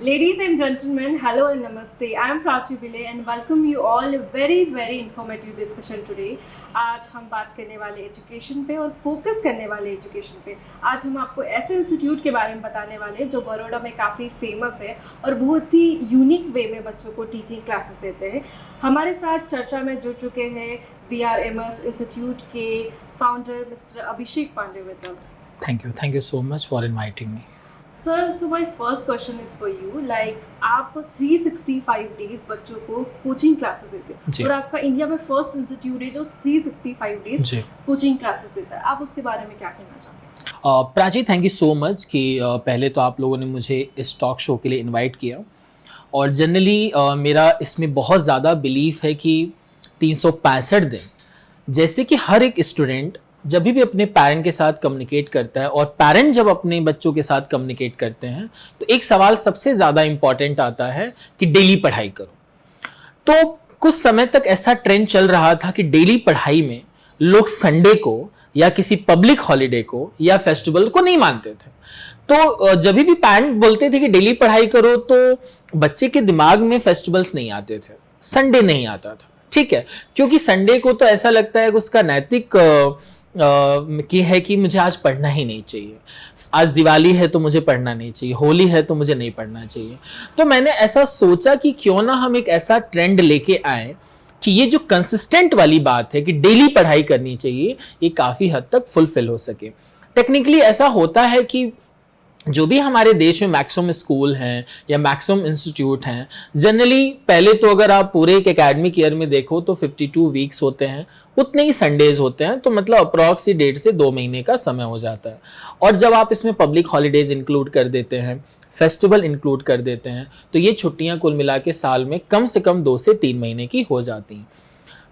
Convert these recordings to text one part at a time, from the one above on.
Ladies and gentlemen, hello and namaste. I am Prachi Bile and welcome you all a very informative discussion today. आज हम बात करने वाले education पे और फोकस करने वाले एजुकेशन पे। आज हम आपको ऐसे इंस्टीट्यूट के बारे में बताने वाले हैं जो बड़ौदा में काफ़ी फेमस है और बहुत ही यूनिक वे में बच्चों को टीचिंग क्लासेस देते हैं। हमारे साथ चर्चा में जुड़ चुके हैं VRMS इंस्टीट्यूट के founder mister Abhishek Pandey with us. Thank you so much for inviting me. Sir, so my first question is for you, like आप 365 डेज बच्चों को कोचिंग क्लासेस देते हैं और आपका इंडिया में फर्स्ट इंस्टीट्यूट है जो 365 डेज कोचिंग क्लासेस देता है। आप उसके बारे में क्या कहना चाहते हैं? Prachi, thank you so much कि पहले तो आप लोगों ने मुझे इस टॉक शो के लिए इनवाइट किया और जनरली मेरा इसमें बहुत ज़्यादा बिलीफ है कि 365 दिन जैसे कि हर एक स्टूडेंट जब भी अपने पेरेंट के साथ कम्युनिकेट करता है और पेरेंट जब अपने बच्चों के साथ कम्युनिकेट करते हैं तो एक सवाल सबसे ज़्यादा इम्पॉर्टेंट आता है कि डेली पढ़ाई करो। तो कुछ समय तक ऐसा ट्रेंड चल रहा था कि डेली पढ़ाई में लोग संडे को या किसी पब्लिक हॉलीडे को या फेस्टिवल को नहीं मानते थे। तो जब भी पेरेंट बोलते थे कि डेली पढ़ाई करो तो बच्चे के दिमाग में फेस्टिवल्स नहीं आते थे, संडे नहीं आता था। ठीक है, क्योंकि संडे को तो ऐसा लगता है कि उसका नैतिक की है कि मुझे आज पढ़ना ही नहीं चाहिए, आज दिवाली है तो मुझे पढ़ना नहीं चाहिए, होली है तो मुझे नहीं पढ़ना चाहिए। तो मैंने ऐसा सोचा कि क्यों ना हम एक ऐसा ट्रेंड लेके आए कि ये जो कंसिस्टेंट वाली बात है कि डेली पढ़ाई करनी चाहिए, ये काफ़ी हद तक फुलफिल हो सके। टेक्निकली ऐसा होता है कि जो भी हमारे देश में मैक्सिमम स्कूल हैं या मैक्सिमम इंस्टीट्यूट हैं, जनरली पहले तो अगर आप पूरे एक एकेडमिक ईयर में देखो तो 52 वीक्स होते हैं, उतने ही संडेज होते हैं, तो मतलब अप्रॉक्स 1.5 से 2 महीने का समय हो जाता है। और जब आप इसमें पब्लिक हॉलीडेज इंक्लूड कर देते हैं, फेस्टिवल इंक्लूड कर देते हैं, तो ये छुट्टियां कुल मिला के साल में कम से कम 2 से 3 महीने की हो जाती हैं।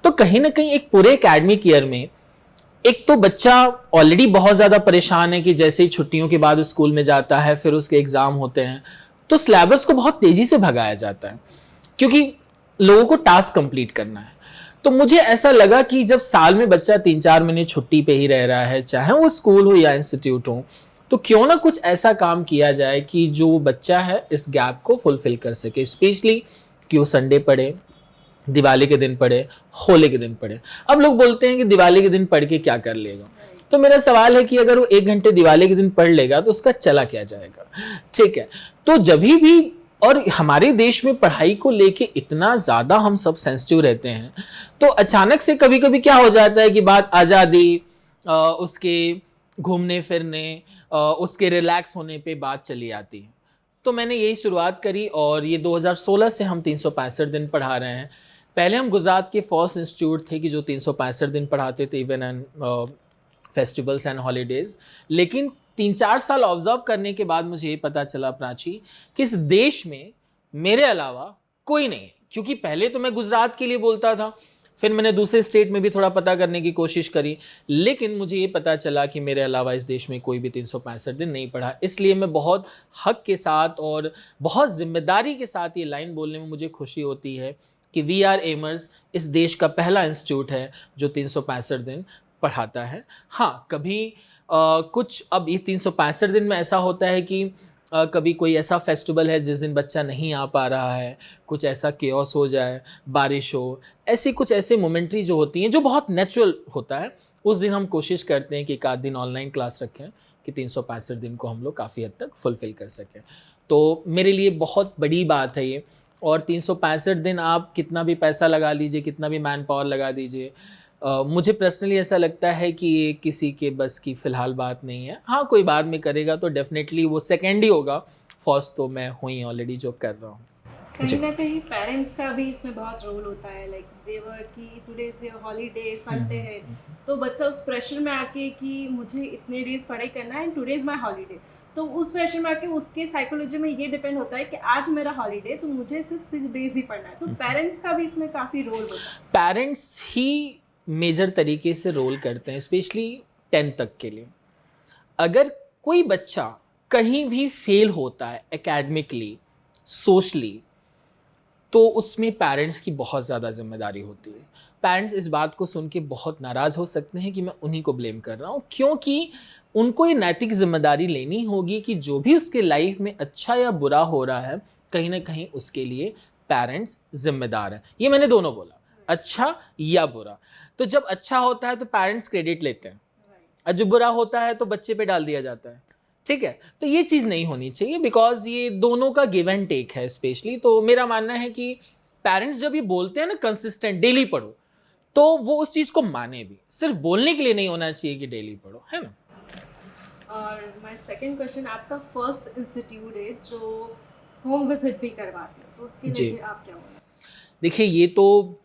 तो कहीं ना कहीं एक पूरे एकेडमिक ईयर में एक तो बच्चा ऑलरेडी बहुत ज़्यादा परेशान है कि जैसे ही छुट्टियों के बाद स्कूल में जाता है, फिर उसके एग्ज़ाम होते हैं, तो सिलेबस को बहुत तेज़ी से भगाया जाता है क्योंकि लोगों को टास्क कंप्लीट करना है। तो मुझे ऐसा लगा कि जब साल में बच्चा 3-4 महीने छुट्टी पे ही रह रहा है, चाहे वो स्कूल हो या इंस्टीट्यूट हो, तो क्यों ना कुछ ऐसा काम किया जाए कि जो बच्चा है इस गैप को फुलफिल कर सके, स्पेशली कि वो संडे पढ़े, दिवाली के दिन पढ़े, होली के दिन पढ़े। अब लोग बोलते हैं कि दिवाली के दिन पढ़ के क्या कर लेगा, तो मेरा सवाल है कि अगर वो 1 घंटे दिवाली के दिन पढ़ लेगा तो उसका चला क्या जाएगा। ठीक है, तो जब भी और हमारे देश में पढ़ाई को लेके इतना ज़्यादा हम सब सेंसिटिव रहते हैं, तो अचानक से कभी कभी क्या हो जाता है कि बात आज़ादी, उसके घूमने फिरने, उसके रिलैक्स होने पे बात चली आती है। तो मैंने यही शुरुआत करी और ये 2016 से हम 365 दिन पढ़ा रहे हैं। पहले हम गुजरात के फर्स्ट इंस्टीट्यूट थे कि जो 365 दिन पढ़ाते थे, even and festivals and holidays. लेकिन 3-4 साल ऑब्जर्व करने के बाद मुझे ये पता चला प्राची कि इस देश में मेरे अलावा कोई नहीं है। क्योंकि पहले तो मैं गुजरात के लिए बोलता था, फिर मैंने दूसरे स्टेट में भी थोड़ा पता करने की कोशिश करी, लेकिन मुझे ये पता चला कि मेरे अलावा इस देश में कोई भी 365 दिन नहीं पढ़ा। इसलिए मैं बहुत हक के साथ और बहुत जिम्मेदारी के साथ ये लाइन बोलने में मुझे खुशी होती है कि VRMS इस देश का पहला इंस्टीट्यूट है जो 365 दिन पढ़ाता है। हाँ, कभी कुछ अब ये 365 दिन में ऐसा होता है कि कभी कोई ऐसा फेस्टिवल है जिस दिन बच्चा नहीं आ पा रहा है, कुछ ऐसा केओस हो जाए, बारिश हो, ऐसी कुछ ऐसे मोमेंट्री जो होती हैं जो बहुत नेचुरल होता है, उस दिन हम कोशिश करते हैं कि एक आध दिन ऑनलाइन क्लास रखें कि 365 दिन को हम लोग काफ़ी हद तक फुलफ़िल कर सकें। तो मेरे लिए बहुत बड़ी बात है ये। और 365 दिन आप कितना भी पैसा लगा लीजिए, कितना भी मैन पावर लगा दीजिए, मुझे पर्सनली ऐसा लगता है कि ये किसी के बस की फ़िलहाल बात नहीं है। हाँ, कोई बाद में करेगा तो डेफिनेटली वो सेकेंड ही होगा, फर्स्ट तो मैं हूँ ही ऑलरेडी जो कर रहा हूँ। कहीं ना कहीं पेरेंट्स का भी इसमें बहुत रोल होता है, लाइक देवर कि टुडे इज हॉलीडे, संडे है, तो बच्चा उस प्रेशर में आके कि मुझे इतने डेज पढ़ाई करना है and today is my holiday, तो उस प्रेशर में आके उसके साइकोलॉजी में ये डिपेंड होता है कि आज मेरा हॉलीडे तो मुझे सिर्फ 6 डेज ही पढ़ना है। तो पेरेंट्स का भी इसमें काफ़ी रोल होता है। पेरेंट्स ही मेजर तरीके से रोल करते हैं, स्पेशली 10th तक के लिए। अगर कोई बच्चा कहीं भी फेल होता है एकेडमिकली, सोशली, तो उसमें पेरेंट्स की बहुत ज़्यादा जिम्मेदारी होती है। पेरेंट्स इस बात को सुन के बहुत नाराज़ हो सकते हैं कि मैं उन्हीं को ब्लेम कर रहा हूँ, क्योंकि उनको ये नैतिक जिम्मेदारी लेनी होगी कि जो भी उसके लाइफ में अच्छा या बुरा हो रहा है कहीं ना कहीं उसके लिए पेरेंट्स जिम्मेदार हैं। ये मैंने दोनों बोला, अच्छा या बुरा। तो जब अच्छा होता है तो पेरेंट्स क्रेडिट लेते हैं, और जो बुरा होता है तो बच्चे पे डाल दिया जाता है। ठीक है, तो ये चीज़ नहीं होनी चाहिए, बिकॉज ये दोनों का गिव एंड टेक है स्पेशली। तो मेरा मानना है कि पेरेंट्स जब ये बोलते हैं ना कंसिस्टेंट डेली पढ़ो, तो वो उस चीज़ को माने भी, सिर्फ बोलने के लिए नहीं होना चाहिए कि डेली पढ़ो, है ना। और माय सेकंड क्वेश्चन, आपका फर्स्ट इंस्टीट्यूट है जो होम विजिट भी करवाते हो, तो उसके जी। लिए आप क्या बोलना? देखिए, ये तो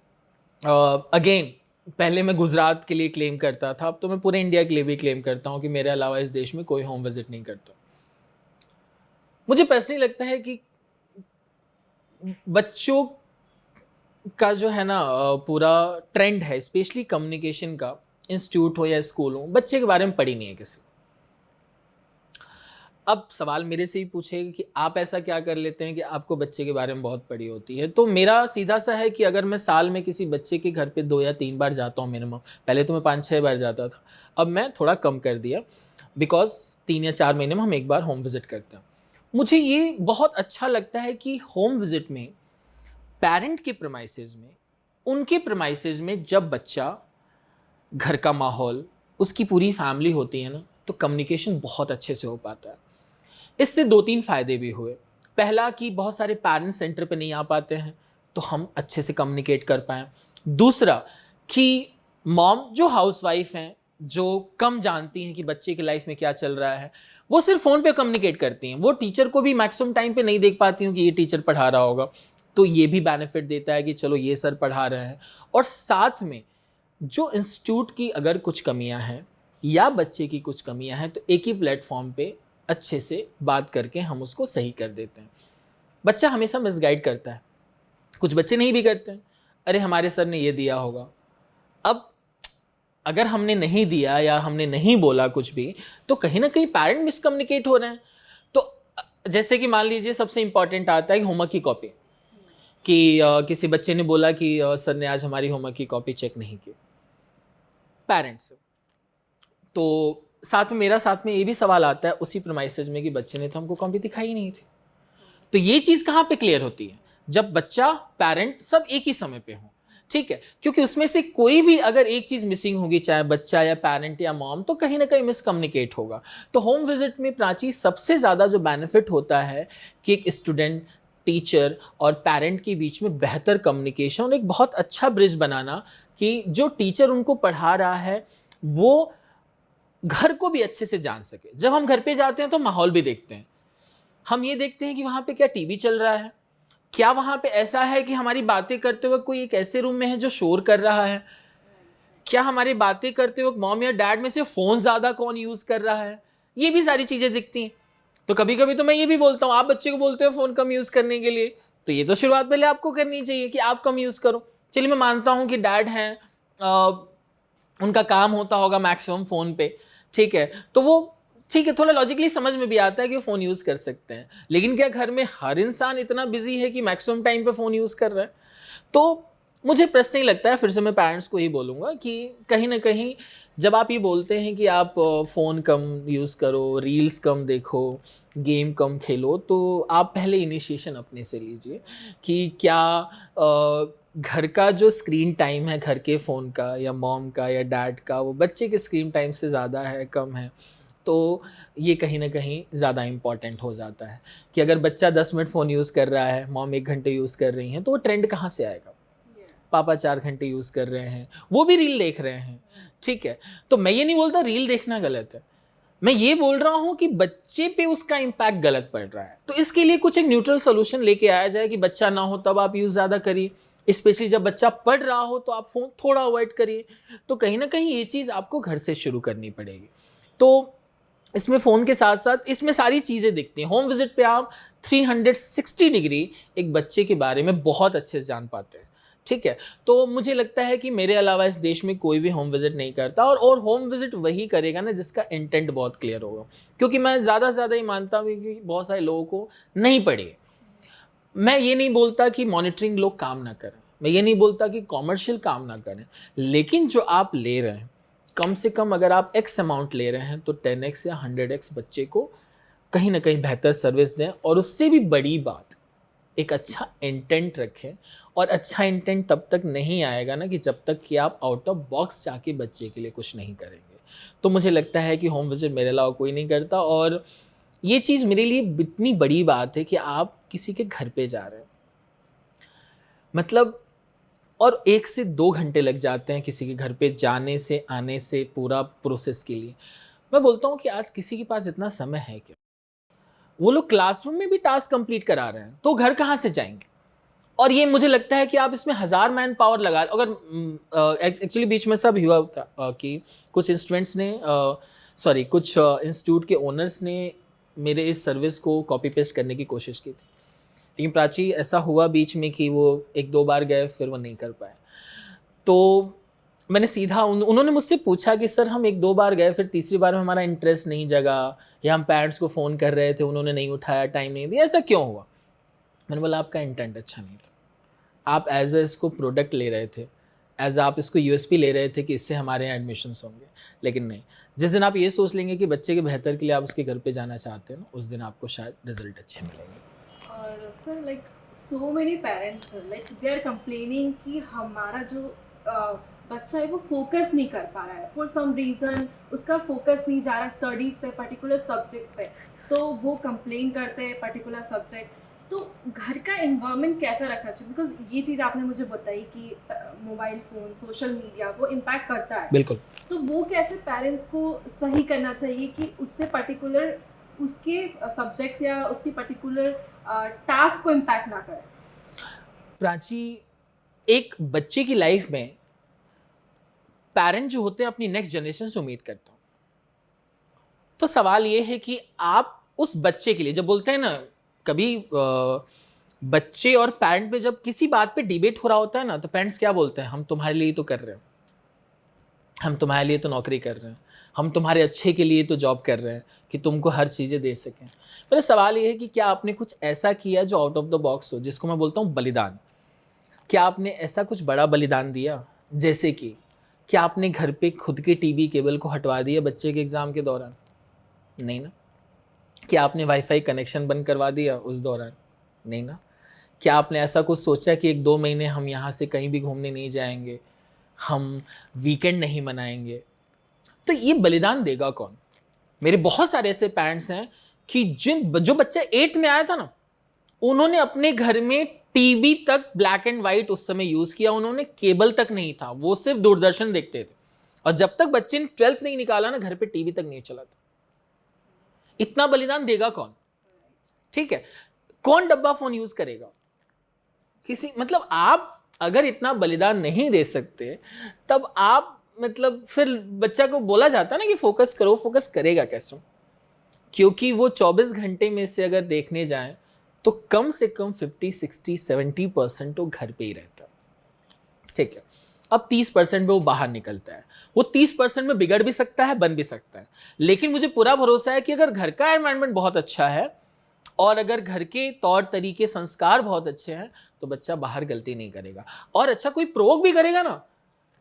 अगेन पहले मैं गुजरात के लिए क्लेम करता था, अब तो मैं पूरे इंडिया के लिए भी क्लेम करता हूँ कि मेरे अलावा इस देश में कोई होम विजिट नहीं करता। मुझे पर्सनली लगता है कि बच्चों का जो है ना पूरा ट्रेंड है, स्पेशली कम्युनिकेशन का, इंस्टीट्यूट हो या स्कूल हो, बच्चे के बारे में पढ़ी नहीं है किसी को। अब सवाल मेरे से ही पूछेगा कि आप ऐसा क्या कर लेते हैं कि आपको बच्चे के बारे में बहुत पड़ी होती है। तो मेरा सीधा सा है कि अगर मैं साल में किसी बच्चे के घर पे 2 या 3 बार जाता हूँ मिनिमम, पहले तो मैं 5-6 बार जाता था, अब मैं थोड़ा कम कर दिया, बिकॉज 3 या 4 महीने में हम एक बार होम विजिट करते हैं। मुझे ये बहुत अच्छा लगता है कि होम विजिट में पेरेंट के प्रेमाइसेस में, उनके प्रेमाइसेस में जब बच्चा, घर का माहौल, उसकी पूरी फैमिली होती है ना, तो कम्युनिकेशन बहुत अच्छे से हो पाता है। इससे 2-3 फ़ायदे भी हुए। पहला कि बहुत सारे पेरेंट्स सेंटर पे नहीं आ पाते हैं, तो हम अच्छे से कम्युनिकेट कर पाएँ। दूसरा कि मॉम जो हाउसवाइफ़ हैं, जो कम जानती हैं कि बच्चे की लाइफ़ में क्या चल रहा है, वो सिर्फ़ फ़ोन पे कम्युनिकेट करती हैं। वो टीचर को भी मैक्सिमम टाइम पे नहीं देख पाती हूँ कि ये टीचर पढ़ा रहा होगा। तो ये भी बेनिफिट देता है कि चलो ये सर पढ़ा रहे हैं। और साथ में जो इंस्टीट्यूट की अगर कुछ कमियां हैं या बच्चे की कुछ कमियां हैं, तो एक ही प्लेटफॉर्म पे अच्छे से बात करके हम उसको सही कर देते हैं। बच्चा हमेशा मिसगाइड करता है, कुछ बच्चे नहीं भी करते हैं, अरे हमारे सर ने ये दिया होगा। अब अगर हमने नहीं दिया या हमने नहीं बोला कुछ भी, तो कहीं ना कहीं पेरेंट मिसकम्युनिकेट हो रहे हैं। तो जैसे कि मान लीजिए सबसे इंपॉर्टेंट आता है होमवर्क की कॉपी, कि किसी बच्चे ने बोला कि सर ने आज हमारी होमवर्क की कॉपी चेक नहीं की, पेरेंट्स से। तो साथ में ये भी सवाल आता है उसी प्रेमाइसेस में कि बच्चे ने तो हमको कॉपी दिखाई ही नहीं थी। तो ये चीज़ कहाँ पे क्लियर होती है? जब बच्चा, पेरेंट सब एक ही समय पे हो, ठीक है? क्योंकि उसमें से कोई भी अगर एक चीज़ मिसिंग होगी, चाहे बच्चा या पेरेंट या मॉम, तो कहीं ना कहीं मिसकम्युनिकेट होगा। तो होम विजिट में प्राची सबसे ज़्यादा जो बेनिफिट होता है कि एक स्टूडेंट, टीचर और पेरेंट के बीच में बेहतर कम्युनिकेशन और एक बहुत अच्छा ब्रिज बनाना, कि जो टीचर उनको पढ़ा रहा है वो घर को भी अच्छे से जान सके। जब हम घर पे जाते हैं तो माहौल भी देखते हैं, हम ये देखते हैं कि वहाँ पे क्या टीवी चल रहा है, क्या वहाँ पे ऐसा है कि हमारी बातें करते वक्त कोई एक ऐसे रूम में है जो शोर कर रहा है, क्या हमारी बातें करते वक्त मॉम या डैड में से फ़ोन ज़्यादा कौन यूज़ कर रहा है, ये भी सारी चीज़ें दिखती हैं। तो कभी कभी तो मैं ये भी बोलता हूँ, आप बच्चे को बोलते हो फ़ोन कम यूज़ करने के लिए, तो ये तो शुरुआत पहले आपको करनी चाहिए कि आप कम यूज़ करो। चलिए मैं मानता हूँ कि डैड हैं, उनका काम होता होगा मैक्सिमम फ़ोन पे, ठीक है, तो वो ठीक है, थोड़ा लॉजिकली समझ में भी आता है कि वो फ़ोन यूज़ कर सकते हैं। लेकिन क्या घर में हर इंसान इतना बिजी है कि मैक्सिमम टाइम पे फ़ोन यूज़ कर रहा है? तो मुझे पर्सनली लगता है, फिर से मैं पेरेंट्स को ही बोलूँगा कि कहीं न कहीं जब आप ये बोलते हैं कि आप फ़ोन कम यूज़ करो, रील्स कम देखो, गेम कम खेलो, तो आप पहले इनिशिएशन अपने से लीजिए कि क्या घर का जो स्क्रीन टाइम है, घर के फ़ोन का या मॉम का या डैड का, वो बच्चे के स्क्रीन टाइम से ज़्यादा है, कम है? तो ये कहीं न कहीं ज़्यादा इम्पॉर्टेंट हो जाता है कि अगर बच्चा 10 मिनट फ़ोन यूज़ कर रहा है, मॉम 1 घंटे यूज़ कर रही हैं, तो वो ट्रेंड कहाँ से आएगा? पापा 4 घंटे यूज़ कर रहे हैं, वो भी रील देख रहे हैं, ठीक है? तो मैं ये नहीं बोलता रील देखना गलत है। मैं ये बोल रहा हूँ कि बच्चे पे उसका इम्पैक्ट गलत पड़ रहा है। तो इसके लिए कुछ एक न्यूट्रल सॉल्यूशन लेके आया जाए कि बच्चा ना हो तब आप यूज़ ज़्यादा करिए, स्पेशली जब बच्चा पढ़ रहा हो तो आप फ़ोन थोड़ा अवॉइड करिए। तो कहीं न कहीं ये चीज़ आपको घर से शुरू करनी पड़ेगी। तो इसमें फ़ोन के साथ-साथ इसमें सारी चीज़ें दिखती हैं। होम विज़िट पे आप 360 डिग्री एक बच्चे के बारे में बहुत अच्छे से जान पाते हैं, ठीक है? तो मुझे लगता है कि मेरे अलावा इस देश में कोई भी होम विज़िट नहीं करता, और होम विज़िट वही करेगा ना जिसका इंटेंट बहुत क्लियर होगा। क्योंकि मैं ज़्यादा से ज़्यादा ये मानता हूँ कि बहुत सारे लोगों को नहीं पड़ी है। मैं ये नहीं बोलता कि मॉनिटरिंग लोग काम ना करें, मैं ये नहीं बोलता कि कॉमर्शियल काम ना करें, लेकिन जो आप ले रहे हैं, कम से कम अगर आप एक्स अमाउंट ले रहे हैं तो 10x या 100x बच्चे को कहीं ना कहीं बेहतर सर्विस दें। और उससे भी बड़ी बात, एक अच्छा इंटेंट रखें। और अच्छा इंटेंट तब तक नहीं आएगा ना कि जब तक कि आप आउट ऑफ बॉक्स जाके बच्चे के लिए कुछ नहीं करेंगे। तो मुझे लगता है कि होम विजिट मेरे अलावा कोई नहीं करता, और ये चीज़ मेरे लिए इतनी बड़ी बात है कि आप किसी के घर पे जा रहे हैं, मतलब, और 1 से 2 घंटे लग जाते हैं किसी के घर पे जाने से, आने से, पूरा प्रोसेस के लिए। मैं बोलता हूँ कि आज किसी के पास इतना समय है क्या? वो लोग क्लासरूम में भी टास्क कंप्लीट करा रहे हैं, तो घर कहाँ से जाएँगे? और ये मुझे लगता है कि आप इसमें हज़ार मैन पावर लगा, अगर एक्चुअली बीच में सब हुआ था कि कुछ स्टूडेंट्स ने सॉरी कुछ इंस्टीट्यूट के ओनर्स ने मेरे इस सर्विस को कॉपी पेस्ट करने की कोशिश की थी। लेकिन प्राची ऐसा हुआ बीच में कि वो 1-2 बार गए, फिर वो नहीं कर पाए। तो मैंने सीधा उन्होंने मुझसे पूछा कि सर हम 1-2 बार गए, फिर तीसरी बार में हमारा इंटरेस्ट नहीं जगा, या हम पेरेंट्स को फ़ोन कर रहे थे, उन्होंने नहीं उठाया, टाइम नहीं दिया, ऐसा क्यों हुआ? मैंने बोला आपका इंटेंट अच्छा नहीं था। आप एज़ इसको प्रोडक्ट ले रहे थे, आप इसको यूएसपी ले रहे थे कि इससे हमारे यहाँ एडमिशन्स होंगे, लेकिन नहीं। जिस दिन आप ये सोच लेंगे कि बच्चे के बेहतर के लिए आप उसके घर पे जाना चाहते हैं ना, उस दिन आपको शायद रिजल्ट अच्छे मिलेंगे। और sir like so many parents like they are complaining कि हमारा जो बच्चा है वो फोकस नहीं कर पा रहा है फॉर सम रीज़न, उसका फोकस नहीं जा रहा स्टडीज़ पे, पर्टिकुलर सब्जेक्ट्स पे, तो वो कंप्लेन करते हैं पर्टिकुलर सब्जेक्ट। तो घर का इन्वायरमेंट कैसा रखना चाहिए, बिकॉज ये चीज़ आपने मुझे बताई कि मोबाइल फ़ोन, सोशल मीडिया वो इम्पैक्ट करता है, बिल्कुल। तो वो कैसे पेरेंट्स को सही करना चाहिए कि उससे पर्टिकुलर उसके सब्जेक्ट्स या उसकी पर्टिकुलर टास्क को इम्पैक्ट ना करे। प्राची, एक बच्चे की लाइफ में पेरेंट जो होते हैं अपनी नेक्स्ट जनरेशन से उम्मीद करते हैं। तो सवाल ये है कि आप उस बच्चे के लिए, जब बोलते हैं ना कभी बच्चे और पेरेंट में जब किसी बात पे डिबेट हो रहा होता है ना, तो पेरेंट्स क्या बोलते हैं, हम तुम्हारे लिए तो कर रहे हैं, हम तुम्हारे लिए तो नौकरी कर रहे हैं, हम तुम्हारे अच्छे के लिए तो जॉब कर रहे हैं कि तुमको हर चीज़ें दे सकें। मेरा सवाल ये है कि क्या आपने कुछ ऐसा किया जो आउट ऑफ द बॉक्स हो, जिसको मैं बोलता हूँ बलिदान? क्या आपने ऐसा कुछ बड़ा बलिदान दिया? जैसे कि क्या आपने घर पे खुद के टीवी केबल को हटवा दिया बच्चे के एग्ज़ाम के दौरान? नहीं ना। क्या आपने वाईफ़ाई कनेक्शन बंद करवा दिया उस दौरान? नहीं ना। क्या आपने ऐसा कुछ सोचा कि 1-2 महीने हम यहाँ से कहीं भी घूमने नहीं जाएँगे, हम वीकेंड नहीं मनाएँगे? तो ये बलिदान देगा कौन? मेरे बहुत सारे ऐसे पेरेंट्स हैं कि जो बच्चा 8th में आया था ना, उन्होंने अपने घर में टीवी तक ब्लैक एंड व्हाइट उस समय यूज़ किया, उन्होंने केबल तक नहीं था, वो सिर्फ़ दूरदर्शन देखते थे। और जब तक बच्चे ने 12th नहीं निकाला ना, घर पे टीवी तक नहीं चला था। इतना बलिदान देगा कौन? ठीक है? कौन डब्बा फ़ोन यूज़ करेगा? किसी, मतलब आप अगर इतना बलिदान नहीं दे सकते, तब आप, मतलब फिर बच्चा को बोला जाता है ना कि फ़ोकस करो, फ़ोकस करेगा कैसे? क्योंकि वो 24 घंटे में से अगर देखने जाएँ, तो कम से कम 50, 60, 70% वो घर पे ही रहता है। ठीक है? अब 30% में वो बाहर निकलता है। वो 30% में बिगड़ भी सकता है, बन भी सकता है। लेकिन मुझे पूरा भरोसा है कि अगर घर का एनवायरनमेंट बहुत अच्छा है और अगर घर के तौर तरीके, संस्कार बहुत अच्छे हैं, तो बच्चा बाहर गलती नहीं करेगा। और अच्छा कोई प्रोवोक भी करेगा ना,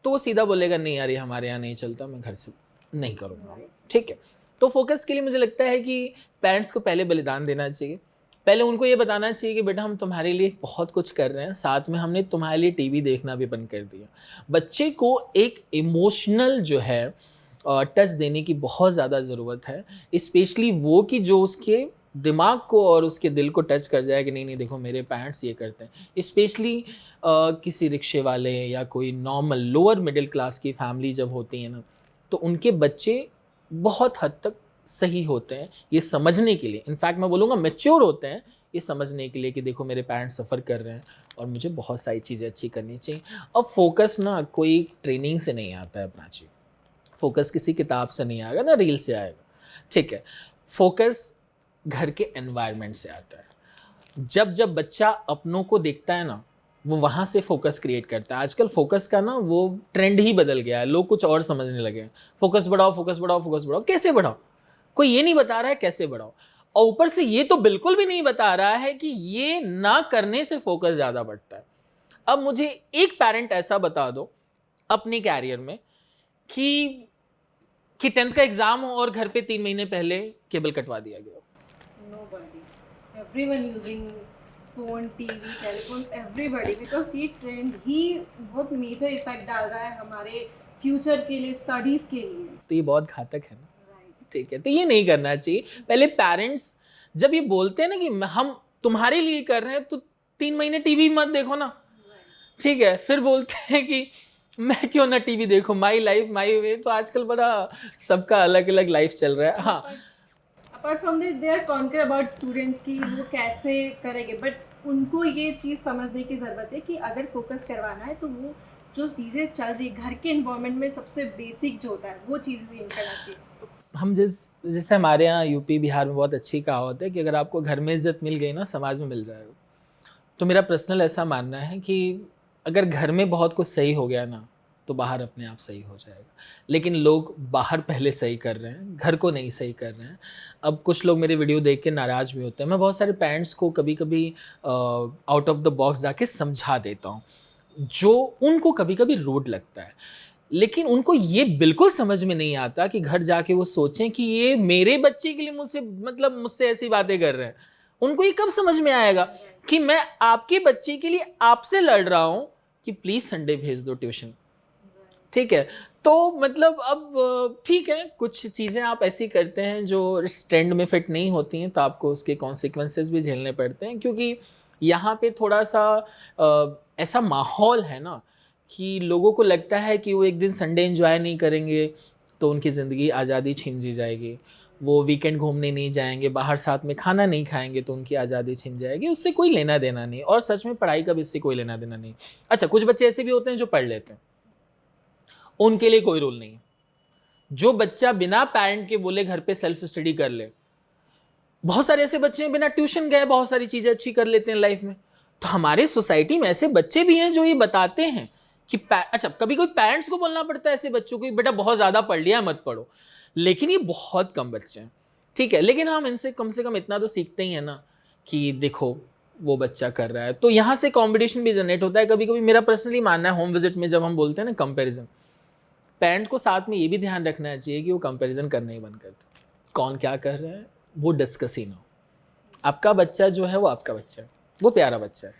तो वो सीधा बोलेगा नहीं यार ये हमारे यहाँ नहीं चलता, मैं घर से नहीं करूँगा। ठीक है? तो फोकस के लिए मुझे लगता है कि पेरेंट्स को पहले बलिदान देना चाहिए। पहले उनको ये बताना चाहिए कि बेटा हम तुम्हारे लिए बहुत कुछ कर रहे हैं, साथ में हमने तुम्हारे लिए टीवी देखना भी बंद कर दिया। बच्चे को एक इमोशनल जो है टच देने की बहुत ज़्यादा ज़रूरत है, स्पेशली वो कि जो उसके दिमाग को और उसके दिल को टच कर जाए कि नहीं नहीं देखो मेरे पेरेंट्स ये करते हैं। स्पेशली किसी रिक्शे वाले या कोई नॉर्मल लोअर मिडिल क्लास की फैमिली जब होती है ना, तो उनके बच्चे बहुत हद तक सही होते हैं ये समझने के लिए, इनफैक्ट मैं बोलूँगा मैच्योर होते हैं ये समझने के लिए कि देखो मेरे पेरेंट्स सफ़र कर रहे हैं और मुझे बहुत सारी चीज़ें अच्छी करनी चाहिए। अब फोकस ना कोई ट्रेनिंग से नहीं आता है प्राची, फोकस किसी किताब से नहीं आएगा ना रील से आएगा। ठीक है? फोकस घर के एनवायरनमेंट से आता है। जब जब बच्चा अपनों को देखता है ना, वो वहाँ से फोकस क्रिएट करता है। आजकल फोकस का ना वो ट्रेंड ही बदल गया है, लोग कुछ और समझने लगे हैं। फोकस बढ़ाओ, फोकस बढ़ाओ, फोकस बढ़ाओ। कैसे बढ़ाओ? कोई ये नहीं बता रहा है कैसे बढ़ाओ, और ऊपर से ये तो बिल्कुल भी नहीं बता रहा है कि ये ना करने से फोकस ज़्यादा बढ़ता है। अब मुझे एक पेरेंट ऐसा बता दो अपने कैरियर में कि 10th का एग्ज़ाम हो और घर पे 3 महीने पहले केबल कटवा दिया गया हो। Nobody. Everyone using phone, TV, telephone, everybody, because ये ट्रेंड ही बहुत मेजर इफेक्ट डाल रहा है हमारे फ्यूचर के लिए, स्टडीज के लिए। तो ये बहुत घातक है ना। राइट। ठीक है, तो ये नहीं करना चाहिए। पहले पेरेंट्स जब ये बोलते हैं ना कि हम तुम्हारे लिए कर रहे हैं, तो 3 महीने टीवी मत देखो ना, ठीक है। फिर बोलते हैं कि मैं क्यों ना टीवी देखूं, माई लाइफ माई वे। तो आजकल बड़ा सबका अलग अलग लाइफ चल रहा है। हाँ, apart from this they are concern about students की वो कैसे करेंगे, बट उनको ये चीज़ समझने की ज़रूरत है कि अगर फोकस करवाना है तो वो जो चीज़ें चल रही घर के इन्वायरमेंट में सबसे बेसिक जो होता है वो चीज़ इन करना चाहिए। हम जैसे हमारे यहाँ यूपी बिहार में बहुत अच्छी कहावत है कि अगर आपको घर में इज्जत मिल गई ना, समाज में मिल जाएगा। तो मेरा पर्सनल ऐसा मानना है कि अगर घर में बहुत कुछ सही हो गया ना, तो बाहर अपने आप सही हो जाएगा। लेकिन लोग बाहर पहले सही कर रहे हैं, घर को नहीं सही कर रहे हैं। अब कुछ लोग मेरे वीडियो देख के नाराज़ भी होते हैं। मैं बहुत सारे पेरेंट्स को कभी कभी आउट ऑफ द बॉक्स जाके समझा देता हूँ, जो उनको कभी कभी रूड लगता है। लेकिन उनको ये बिल्कुल समझ में नहीं आता कि घर जाके वो सोचें कि ये मेरे बच्चे के लिए मुझसे ऐसी बातें कर रहे हैं। उनको ये कब समझ में आएगा कि मैं आपके बच्चे के लिए आपसे लड़ रहा हूं कि प्लीज संडे भेज दो ट्यूशन, ठीक है। तो अब ठीक है, कुछ चीज़ें आप ऐसी करते हैं जो इस ट्रेंड में फिट नहीं होती हैं, तो आपको उसके कॉन्सिक्वेंसेस भी झेलने पड़ते हैं। क्योंकि यहाँ पे थोड़ा सा ऐसा माहौल है ना कि लोगों को लगता है कि वो एक दिन संडे एंजॉय नहीं करेंगे तो उनकी ज़िंदगी आज़ादी छीन दी जाएगी। वो वीकेंड घूमने नहीं जाएंगे, बाहर साथ में खाना नहीं खाएंगे तो उनकी आज़ादी छिन जाएगी। उससे कोई लेना देना नहीं, और सच में पढ़ाई का भी इससे कोई लेना देना नहीं। अच्छा, कुछ बच्चे ऐसे भी होते हैं जो पढ़ लेते हैं, उनके लिए कोई रूल नहीं है। जो बच्चा बिना पेरेंट के बोले घर पे सेल्फ स्टडी कर ले, बहुत सारे ऐसे बच्चे हैं बिना ट्यूशन गए बहुत सारी चीज़ें अच्छी कर लेते हैं लाइफ में। तो हमारे सोसाइटी में ऐसे बच्चे भी हैं जो ये बताते हैं कि अच्छा, कभी कोई पेरेंट्स को बोलना पड़ता है ऐसे बच्चों को, बेटा बहुत ज़्यादा पढ़ लिया मत पढ़ो। लेकिन ये बहुत कम बच्चे हैं, ठीक है। लेकिन हम इनसे कम से कम इतना तो सीखते ही है ना कि देखो वो बच्चा कर रहा है, तो यहाँ से कंपटीशन भी जनरेट होता है। कभी कभी मेरा पर्सनली मानना है, होम विजिट में जब हम बोलते हैं ना कंपैरिजन, पेरेंट्स को साथ में ये भी ध्यान रखना चाहिए कि वो कंपैरिजन करना ही बंद कर दे। कौन क्या कर रहा है वो डिस्कस ही ना हो। आपका बच्चा जो है वो आपका बच्चा है, वो प्यारा बच्चा है,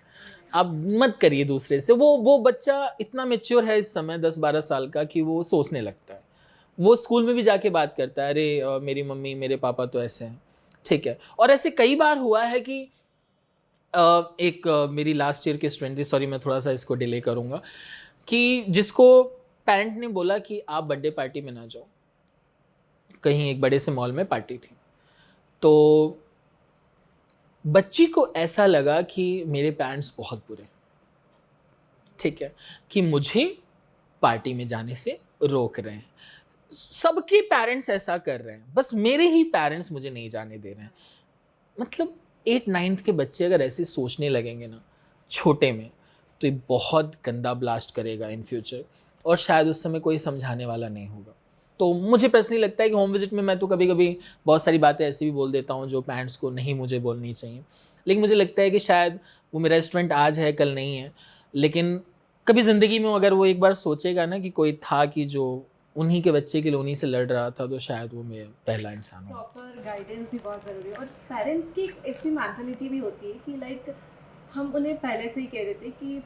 आप मत करिए दूसरे से। वो बच्चा इतना मेच्योर है इस समय 10-12 साल का कि वो सोचने लगता है। वो स्कूल में भी जाके बात करता है, अरे मेरी मम्मी मेरे पापा तो ऐसे हैं, ठीक है। और ऐसे कई बार हुआ है कि मेरी लास्ट ईयर की स्टूडेंट थी, सॉरी मैं थोड़ा सा इसको डिले करूँगा, कि जिसको पेरेंट ने बोला कि आप बर्थडे पार्टी में ना जाओ। कहीं एक बड़े से मॉल में पार्टी थी, तो बच्ची को ऐसा लगा कि मेरे पेरेंट्स बहुत बुरे, ठीक है, कि मुझे पार्टी में जाने से रोक रहे हैं। सबके पेरेंट्स ऐसा कर रहे हैं, बस मेरे ही पेरेंट्स मुझे नहीं जाने दे रहे हैं। मतलब 8-9th के बच्चे अगर ऐसे सोचने लगेंगे ना छोटे में, तो ये बहुत गंदा ब्लास्ट करेगा इन फ्यूचर, और शायद उस समय कोई समझाने वाला नहीं होगा। तो मुझे पर्सनली लगता है कि होम विजिट में मैं तो कभी कभी बहुत सारी बातें ऐसी भी बोल देता हूँ जो पेरेंट्स को नहीं मुझे बोलनी चाहिए। लेकिन मुझे लगता है कि शायद वो मेरा स्टूडेंट आज है कल नहीं है, लेकिन कभी ज़िंदगी में अगर वो एक बार सोचेगा ना कि कोई था कि जो उन्हीं के बच्चे के लिए उन्हीं से लड़ रहा था, तो शायद वो मेरा पहला इंसान हो। प्रॉपर गाइडेंस भी बहुत ज़रूरी है, और पेरेंट्स की एक ऐसी मैंटलिटी भी होती है कि लाइक हम उन्हें पहले से ही कह देते हैं कि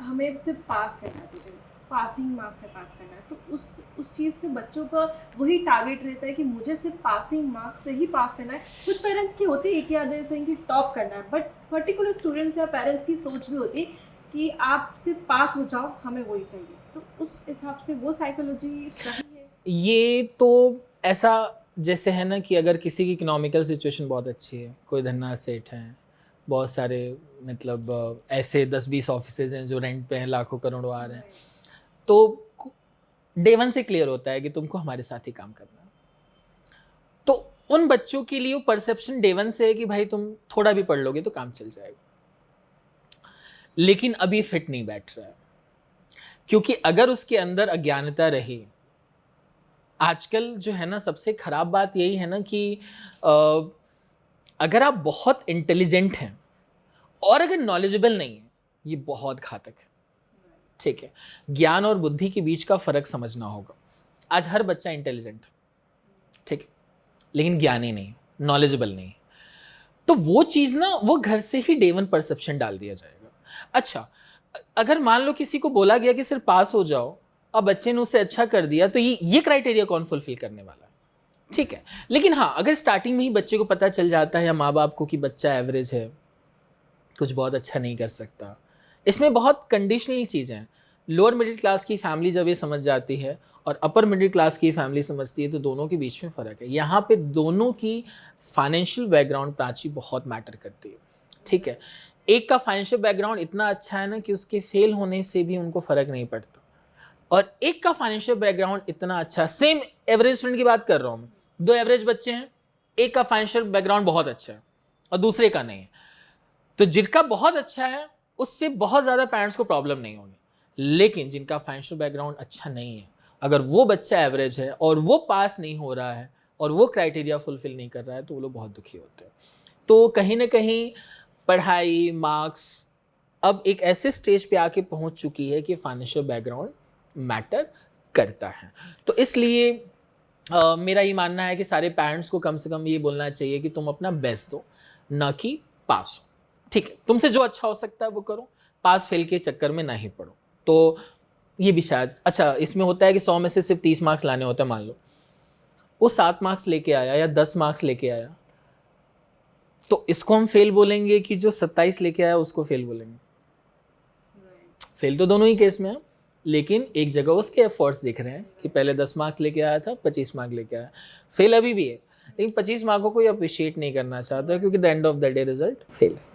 हमें सिर्फ पास करना है, तुझे पासिंग मार्क्स से पास करना है। तो उस चीज़ से बच्चों का वही टारगेट रहता है कि मुझे सिर्फ पासिंग मार्क्स से ही पास करना है। कुछ पेरेंट्स की होती है कि याद से कि टॉप करना है, बट पर्टिकुलर स्टूडेंट्स या पेरेंट्स की सोच भी होती है कि आप सिर्फ पास हो जाओ, हमें वही चाहिए। तो उस हिसाब से वो साइकोलॉजी सही है। ये तो ऐसा जैसे है ना कि अगर किसी की इकोनॉमिकल सिचुएशन बहुत अच्छी है, कोई धन्ना सेठ हैं, बहुत सारे ऐसे 10-20 ऑफिसेज हैं जो रेंट पे हैं, लाखों करोड़ों आ रहे हैं, तो डे 1 से क्लियर होता है कि तुमको हमारे साथ ही काम करना है। तो उन बच्चों के लिए वो परसेप्शन डे 1 से है कि भाई तुम थोड़ा भी पढ़ लोगे तो काम चल जाएगा। लेकिन अभी फिट नहीं बैठ रहा है, क्योंकि अगर उसके अंदर अज्ञानता रही, आजकल जो है ना सबसे खराब बात यही है ना कि अगर आप बहुत इंटेलिजेंट हैं और अगर नॉलेजेबल नहीं है, ये बहुत घातक है, ठीक है। ज्ञान और बुद्धि के बीच का फर्क समझना होगा। आज हर बच्चा इंटेलिजेंट, ठीक है, लेकिन ज्ञानी नहीं, नॉलेजेबल नहीं। तो वो चीज़ ना, वो घर से ही डे वन परसेप्शन डाल दिया जाएगा। अच्छा, अगर मान लो किसी को बोला गया कि सिर्फ पास हो जाओ और बच्चे ने उससे अच्छा कर दिया, तो ये क्राइटेरिया कौन फुलफिल करने वाला है? ठीक है, लेकिन हाँ, अगर स्टार्टिंग में ही बच्चे को पता चल जाता है या माँ बाप को कि बच्चा एवरेज है, कुछ बहुत अच्छा नहीं कर सकता, इसमें बहुत कंडीशनल चीज़ें हैं। लोअर मिडिल क्लास की फैमिली जब ये समझ जाती है और अपर मिडिल क्लास की फैमिली समझती है, तो दोनों के बीच में फ़र्क है। यहाँ पे दोनों की फाइनेंशियल बैकग्राउंड प्राची बहुत मैटर करती है। ठीक है, एक का फाइनेंशियल बैकग्राउंड इतना अच्छा है ना कि उसके फेल होने से भी उनको फ़र्क नहीं पड़ता, और एक का फाइनेंशियल बैकग्राउंड इतना अच्छा, सेम एवरेज स्टूडेंट की बात कर रहा हूँ मैं, दो एवरेज बच्चे हैं, एक का फाइनेंशियल बैकग्राउंड बहुत अच्छा है और दूसरे का नहीं है, तो जिनका बहुत अच्छा है उससे बहुत ज़्यादा पेरेंट्स को प्रॉब्लम नहीं होगी, लेकिन जिनका फाइनेंशियल बैकग्राउंड अच्छा नहीं है, अगर वो बच्चा एवरेज है और वो पास नहीं हो रहा है और वो क्राइटेरिया फुलफिल नहीं कर रहा है, तो वो लोग बहुत दुखी होते हैं। तो कहीं ना कहीं पढ़ाई, मार्क्स अब एक ऐसे स्टेज पे आके पहुंच चुकी है कि फाइनेंशियल बैकग्राउंड मैटर करता है। तो इसलिए मेरा ये मानना है कि सारे पेरेंट्स को कम से कम ये बोलना चाहिए कि तुम अपना बेस्ट दो, ना कि पास हो। ठीक है, तुमसे जो अच्छा हो सकता है वो करो, पास फेल के चक्कर में ना ही पढ़ो। तो ये भी शायद अच्छा इसमें होता है कि 100 में से सिर्फ 30 मार्क्स लाने होते हैं, मान लो वो 7 मार्क्स लेके आया या 10 मार्क्स लेके आया, तो इसको हम फेल बोलेंगे कि जो 27 लेके आया उसको फेल बोलेंगे? फेल तो दोनों ही केस में है, लेकिन एक जगह उसके एफर्ट्स दिख रहे हैं कि पहले 10 मार्क्स लेके आया था, 25 मार्क्स लेके आया। फेल अभी भी है, लेकिन 25 मार्कों को अप्रिशिएट नहीं करना चाहता, क्योंकि the end of the day result fail है।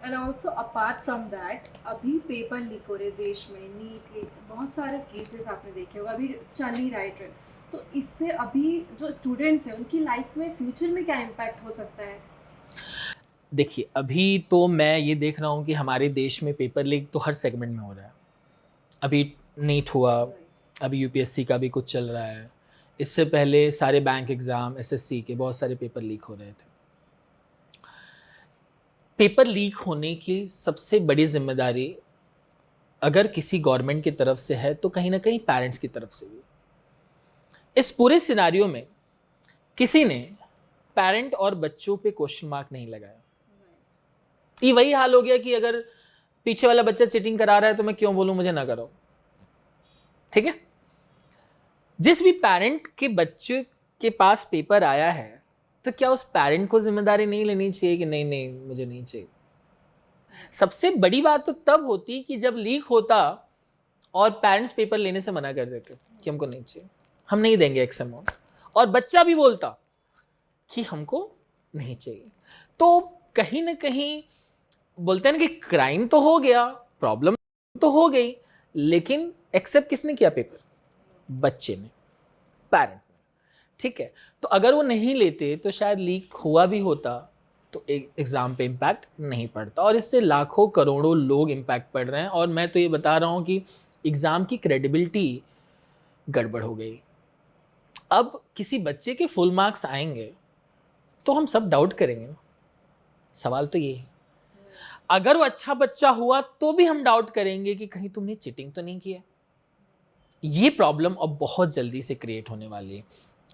And also apart from that, अभी पेपर लीक हो रहे देश में, नीट के बहुत सारे केसेस आपने देखे होगा, अभी चल ही रहा है ट्रेंड। तो इससे अभी जो स्टूडेंट्स हैं उनकी लाइफ में फ्यूचर में क्या इम्पैक्ट हो सकता है? देखिए, अभी तो मैं ये देख रहा हूँ कि हमारे देश में पेपर लीक तो हर सेगमेंट में हो रहा है। अभी नीट हुआ, अभी यूपीएससी का भी कुछ चल रहा है, इससे पहले सारे बैंक एग्ज़ाम, एसएससी के बहुत सारे पेपर लीक हो रहे थे। पेपर लीक होने की सबसे बड़ी जिम्मेदारी अगर किसी गवर्नमेंट की तरफ से है, तो कहीं ना कहीं पेरेंट्स की तरफ से भी। इस पूरे सिनारियो में किसी ने पेरेंट और बच्चों पे क्वेश्चन मार्क नहीं लगाया। ये वही हाल हो गया कि अगर पीछे वाला बच्चा चीटिंग करा रहा है तो मैं क्यों बोलूं मुझे ना करो। ठीक है, जिस भी पेरेंट के बच्चे के पास पेपर आया है, तो क्या उस पेरेंट को जिम्मेदारी नहीं लेनी चाहिए कि नहीं नहीं मुझे नहीं चाहिए? सबसे बड़ी बात तो तब होती कि जब लीक होता और पेरेंट्स पेपर लेने से मना कर देते कि हमको नहीं चाहिए, हम नहीं देंगे एक्स अमाउंट, और बच्चा भी बोलता कि हमको नहीं चाहिए। तो कहीं ना कहीं बोलते हैं ना कि क्राइम तो हो गया, प्रॉब्लम तो हो गई, लेकिन एक्सेप्ट किसने किया पेपर? बच्चे ने, पेरेंट ने। ठीक है, तो अगर वो नहीं लेते तो शायद लीक हुआ भी होता तो एक एग्ज़ाम पे इम्पैक्ट नहीं पड़ता, और इससे लाखों करोड़ों लोग इम्पैक्ट पड़ रहे हैं। और मैं तो ये बता रहा हूँ कि एग्ज़ाम की क्रेडिबिलिटी गड़बड़ हो गई। अब किसी बच्चे के फुल मार्क्स आएंगे तो हम सब डाउट करेंगे ना, सवाल तो ये है। अगर वो अच्छा बच्चा हुआ तो भी हम डाउट करेंगे कि कहीं तुमने चीटिंग तो नहीं किया। ये प्रॉब्लम अब बहुत जल्दी से क्रिएट होने वाली है।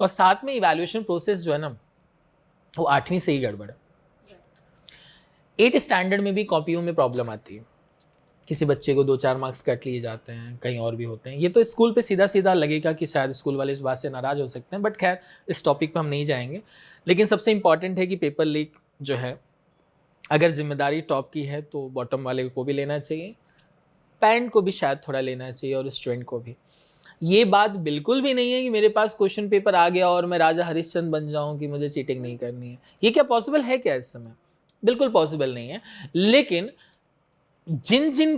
और साथ में इवैल्यूएशन प्रोसेस जो है ना, वो 8वीं से ही गड़बड़ है। 8 स्टैंडर्ड में भी कॉपियों में प्रॉब्लम आती है, किसी बच्चे को 2-4 मार्क्स कट लिए जाते हैं, कहीं और भी होते हैं। ये तो स्कूल पे सीधा सीधा लगेगा कि शायद स्कूल वाले इस बात से नाराज़ हो सकते हैं, बट खैर इस टॉपिक पे हम नहीं जाएंगे। लेकिन सबसे इम्पॉर्टेंट है कि पेपर लीक जो है, अगर जिम्मेदारी टॉप की है तो बॉटम वाले को भी लेना चाहिए, पेरेंट को भी शायद थोड़ा लेना चाहिए, और स्टूडेंट को भी। ये बात बिल्कुल भी नहीं है कि मेरे पास क्वेश्चन पेपर आ गया और मैं राजा हरिश्चंद्र बन जाऊं कि मुझे चीटिंग नहीं करनी है। ये क्या पॉसिबल है क्या इस समय? बिल्कुल पॉसिबल नहीं है। लेकिन जिन जिन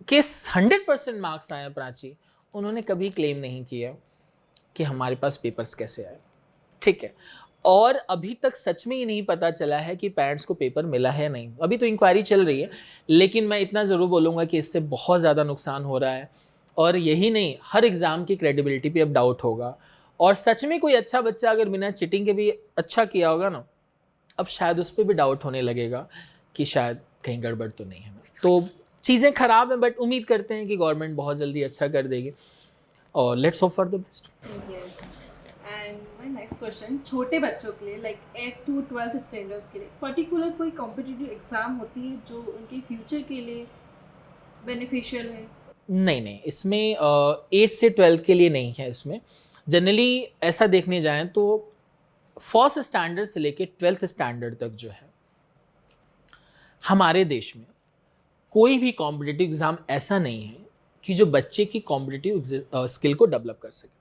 के 100% मार्क्स आए प्राची, उन्होंने कभी क्लेम नहीं किया कि हमारे पास पेपर्स कैसे आए। ठीक है, और अभी तक सच में ये नहीं पता चला है कि पेरेंट्स को पेपर मिला है या नहीं। अभी तो इंक्वायरी चल रही है, लेकिन मैं इतना ज़रूर बोलूँगा कि इससे बहुत ज़्यादा नुकसान हो रहा है। और यही नहीं, हर एग्ज़ाम की क्रेडिबिलिटी पे अब डाउट होगा। और सच में कोई अच्छा बच्चा अगर बिना चीटिंग के भी अच्छा किया होगा ना, अब शायद उस पर भी डाउट होने लगेगा कि शायद कहीं गड़बड़ तो नहीं है। तो चीज़ें ख़राब हैं, बट उम्मीद करते हैं कि गवर्नमेंट बहुत जल्दी अच्छा कर देगी, और let's hope for the best. Yes. And my next question, छोटे बच्चों के लिए लाइक 8 to 12th स्टैंडर्ड्स के लिए पर्टिकुलर कोई कॉम्पिटिटिव एग्जाम होती है जो उनके फ्यूचर के लिए बेनिफिशियल है? नहीं नहीं, इसमें 8 से 12 के लिए नहीं है। इसमें जनरली ऐसा देखने जाएं तो फर्स्ट स्टैंडर्ड से लेके 12th स्टैंडर्ड तक जो है हमारे देश में कोई भी कॉम्पिटिटिव एग्ज़ाम ऐसा नहीं है कि जो बच्चे की कॉम्पिटिटिव स्किल को डेवलप कर सके।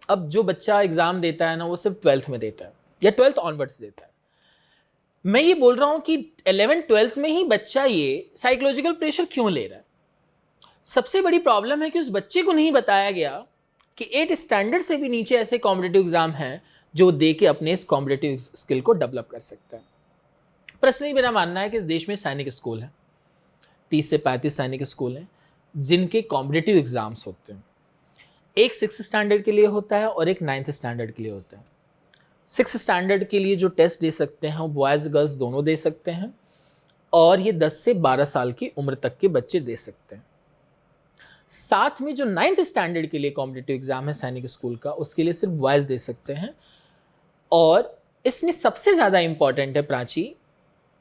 अब जो बच्चा एग्ज़ाम देता है ना, वो सिर्फ 12th में देता है या 12th ऑनवर्ड्स देता है। मैं ये बोल रहा हूँ कि 11th 12th में ही बच्चा ये साइकोलॉजिकल प्रेशर क्यों ले रहा है। सबसे बड़ी प्रॉब्लम है कि उस बच्चे को नहीं बताया गया कि 8 स्टैंडर्ड से भी नीचे ऐसे कॉम्पिटिटिव एग्ज़ाम हैं जो दे के अपने इस कॉम्पिटिटिव स्किल को डेवलप कर सकता है। पर्सनली मेरा मानना है कि इस देश में सैनिक स्कूल हैं, 30 से 35 सैनिक स्कूल हैं जिनके कॉम्पिटिटिव एग्ज़ाम्स होते हैं। एक 6th स्टैंडर्ड के लिए होता है और एक 9th स्टैंडर्ड के लिए होता है। 6th स्टैंडर्ड के लिए जो टेस्ट दे सकते हैं वो बॉयज़ गर्ल्स दोनों दे सकते हैं, और ये 10 से 12 साल की उम्र तक के बच्चे दे सकते हैं। साथ में जो 9th स्टैंडर्ड के लिए कॉम्पिटिटिव एग्ज़ाम है सैनिक स्कूल का, उसके लिए सिर्फ बॉयज़ दे सकते हैं। और इसमें सबसे ज़्यादा इंपॉर्टेंट है प्राची,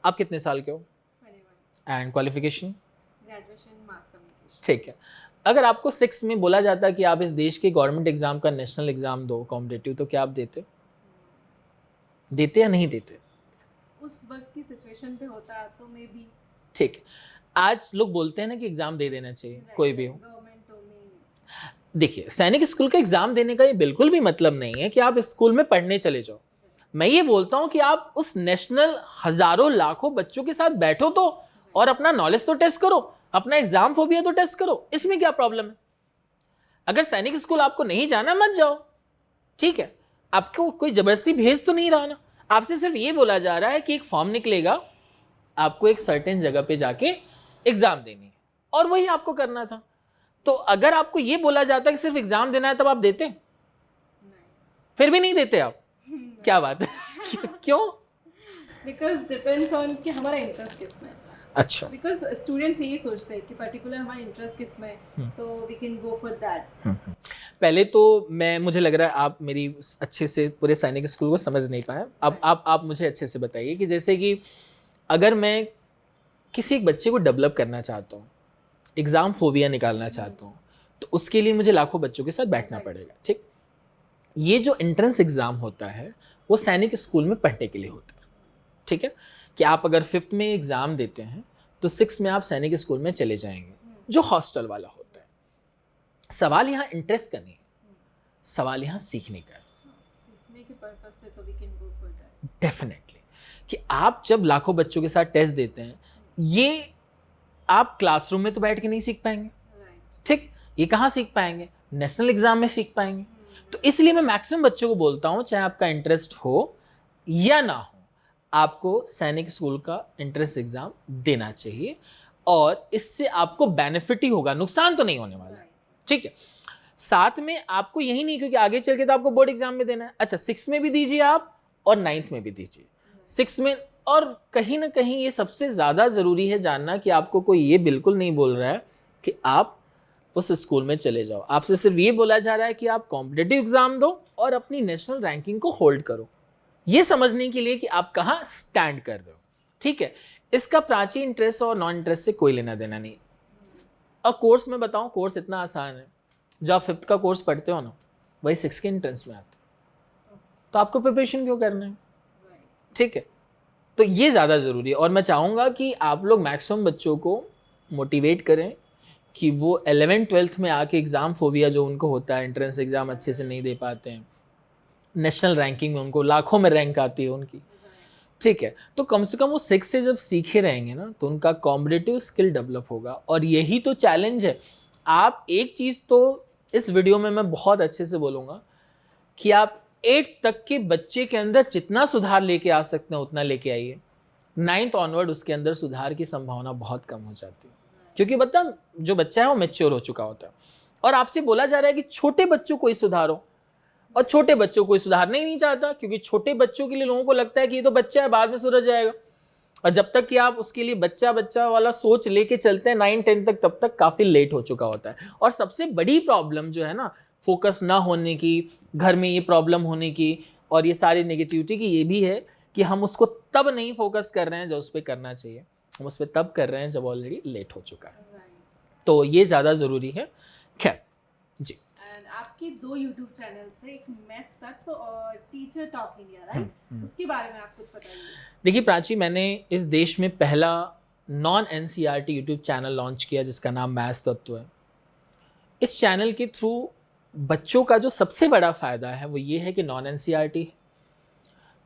आप कितने साल के हो 21, and qualification? Graduation mass communication. ठीक है, अगर आपको 6 में बोला जाता कि आप इस देश के गवर्नमेंट एग्जाम का नेशनल एग्जाम दो कॉम्पिटिटिव, तो क्या आप देते? देते या नहीं देते? उस वक्त की सिचुएशन पे होता तो मे बी। ठीक है, आज लोग बोलते हैं ना कि एग्जाम दे देना चाहिए कोई भी हो। गवर्नमेंट तो में देखिए, सैनिक स्कूल का एग्जाम देने का ये बिल्कुल भी मतलब नहीं है कि आप स्कूल में पढ़ने चले जाओ। मैं ये बोलता हूँ कि आप उस नेशनल हजारों लाखों बच्चों के साथ बैठो तो, और अपना नॉलेज तो टेस्ट करो, अपना एग्जाम फोबिया तो टेस्ट करो। इसमें क्या प्रॉब्लम है? अगर सैनिक स्कूल आपको नहीं जाना, मत जाओ, ठीक है। आपको कोई जबरदस्ती भेज तो नहीं रहा ना, आपसे सिर्फ ये बोला जा रहा है कि एक फॉर्म निकलेगा, आपको एक सर्टेन जगह पे जाके एग्जाम देनी है, और वही आपको करना था। तो अगर आपको ये बोला जाता कि सिर्फ एग्जाम देना है, तब आप देते? फिर भी नहीं देते आप? क्या बात है? क्यों? बिकॉज डिपेंड्स ऑन कि हमारा इंटरेस्ट किस में है। अच्छा, बिकॉज स्टूडेंट्स यही सोचते हैं कि पर्टिकुलर हमारा इंटरेस्ट किस में है, तो we can go for that. पहले तो मुझे लग रहा है आप मेरी अच्छे से पूरे सैनिक स्कूल को समझ नहीं पाए। अब आप मुझे अच्छे से बताइए कि जैसे कि अगर मैं किसी एक बच्चे को डेवलप करना चाहता हूँ, एग्ज़ाम फोबिया निकालना चाहता हूँ, तो उसके लिए मुझे लाखों बच्चों के साथ बैठना पड़ेगा, ठीक। ये जो एंट्रेंस एग्ज़ाम होता है वो सैनिक स्कूल में पढ़ने के लिए होता है, ठीक है। कि आप अगर 5th में एग्ज़ाम देते हैं तो 6th में आप सैनिक स्कूल में चले जाएंगे, जो हॉस्टल वाला होता है। सवाल यहाँ इंटरेस्ट का नहीं है, सवाल यहाँ सीखने का है। सीखने के पर्पस से तो we can go for that definitely. कि आप जब लाखों बच्चों के साथ टेस्ट देते हैं, ये आप क्लासरूम में तो बैठ के नहीं सीख पाएंगे, राइट। ठीक। ये कहाँ सीख पाएंगे? नेशनल एग्जाम में सीख पाएंगे। तो इसलिए मैं मैक्सिमम बच्चों को बोलता हूँ, चाहे आपका इंटरेस्ट हो या ना हो, आपको सैनिक स्कूल का एंट्रेंस एग्जाम देना चाहिए, और इससे आपको बेनिफिट ही होगा, नुकसान तो नहीं होने वाला, ठीक है। साथ में आपको यही नहीं, क्योंकि आगे चल के तो आपको बोर्ड एग्जाम में देना है। अच्छा, 6th में भी दीजिए आप और 9th में भी दीजिए। 6th में, और कहीं ना कहीं ये सबसे ज़्यादा ज़रूरी है जानना कि आपको कोई ये बिल्कुल नहीं बोल रहा है कि आप उस स्कूल में चले जाओ। आपसे सिर्फ ये बोला जा रहा है कि आप कॉम्पिटिटिव एग्जाम दो और अपनी नेशनल रैंकिंग को होल्ड करो, ये समझने के लिए कि आप कहाँ स्टैंड कर रहे हो, ठीक है। इसका प्राची इंटरेस्ट और नॉन इंटरेस्ट से कोई लेना देना नहीं। और कोर्स में बताऊँ, कोर्स इतना आसान है, जो आप 5th का कोर्स पढ़ते हो ना, वही 6th के एंट्रेंस में आता है। तो आपको प्रिपरेशन क्यों करना है, ठीक है। तो ये ज़्यादा ज़रूरी है, और मैं चाहूँगा कि आप लोग मैक्सिमम बच्चों को मोटिवेट करें कि वो 11th 12th में आके एग्ज़ाम फोबिया जो उनको होता है, एंट्रेंस एग्ज़ाम अच्छे से नहीं दे पाते हैं, नेशनल रैंकिंग में उनको लाखों में रैंक आती है उनकी, ठीक है। तो कम से कम वो 6 से जब सीखे रहेंगे ना, तो उनका कॉम्पिटिटिव स्किल डेवलप होगा। और यही तो चैलेंज है। आप एक चीज़ तो इस वीडियो में मैं बहुत अच्छे से बोलूँगा कि आप 8th तक के बच्चे के अंदर जितना सुधार लेके आ सकते हैं उतना लेके आइए। 9th ऑनवर्ड उसके अंदर सुधार की संभावना बहुत कम हो जाती है, क्योंकि मतलब जो बच्चा है वो मैच्योर हो चुका होता है। और आपसे बोला जा रहा है कि छोटे बच्चों को ही सुधारो, और छोटे बच्चों को सुधारना ही नहीं चाहता, क्योंकि छोटे बच्चों के लिए लोगों को लगता है कि ये तो बच्चा है, बाद में सुधर जाएगा। और जब तक कि आप उसके लिए बच्चा बच्चा वाला सोच लेके चलते हैं 9-10 तक, तब तक काफ़ी लेट हो चुका होता है। और सबसे बड़ी प्रॉब्लम जो है ना, फोकस ना होने की, घर में ये प्रॉब्लम होने की, और ये सारी नेगेटिविटी की ये भी है कि हम उसको तब नहीं फोकस कर रहे हैं जब उस पर करना चाहिए, हम उस पर तब कर रहे हैं जब ऑलरेडी लेट हो चुका है। तो ये ज़्यादा ज़रूरी है। खैर जी। एंड आपके 2 यूट्यूब चैनल्स है, एक मैथ्स तत्व और टीचर टॉक इंडिया, राइट? उसके बारे में आप कुछ बताइए। देखिए प्राची, मैंने इस देश में पहला non NCERT YouTube channel launch किया जिसका नाम मैथ्स तत्व है। इस चैनल के थ्रू बच्चों का जो सबसे बड़ा फ़ायदा है वो ये है कि नॉन एनसीईआरटी है।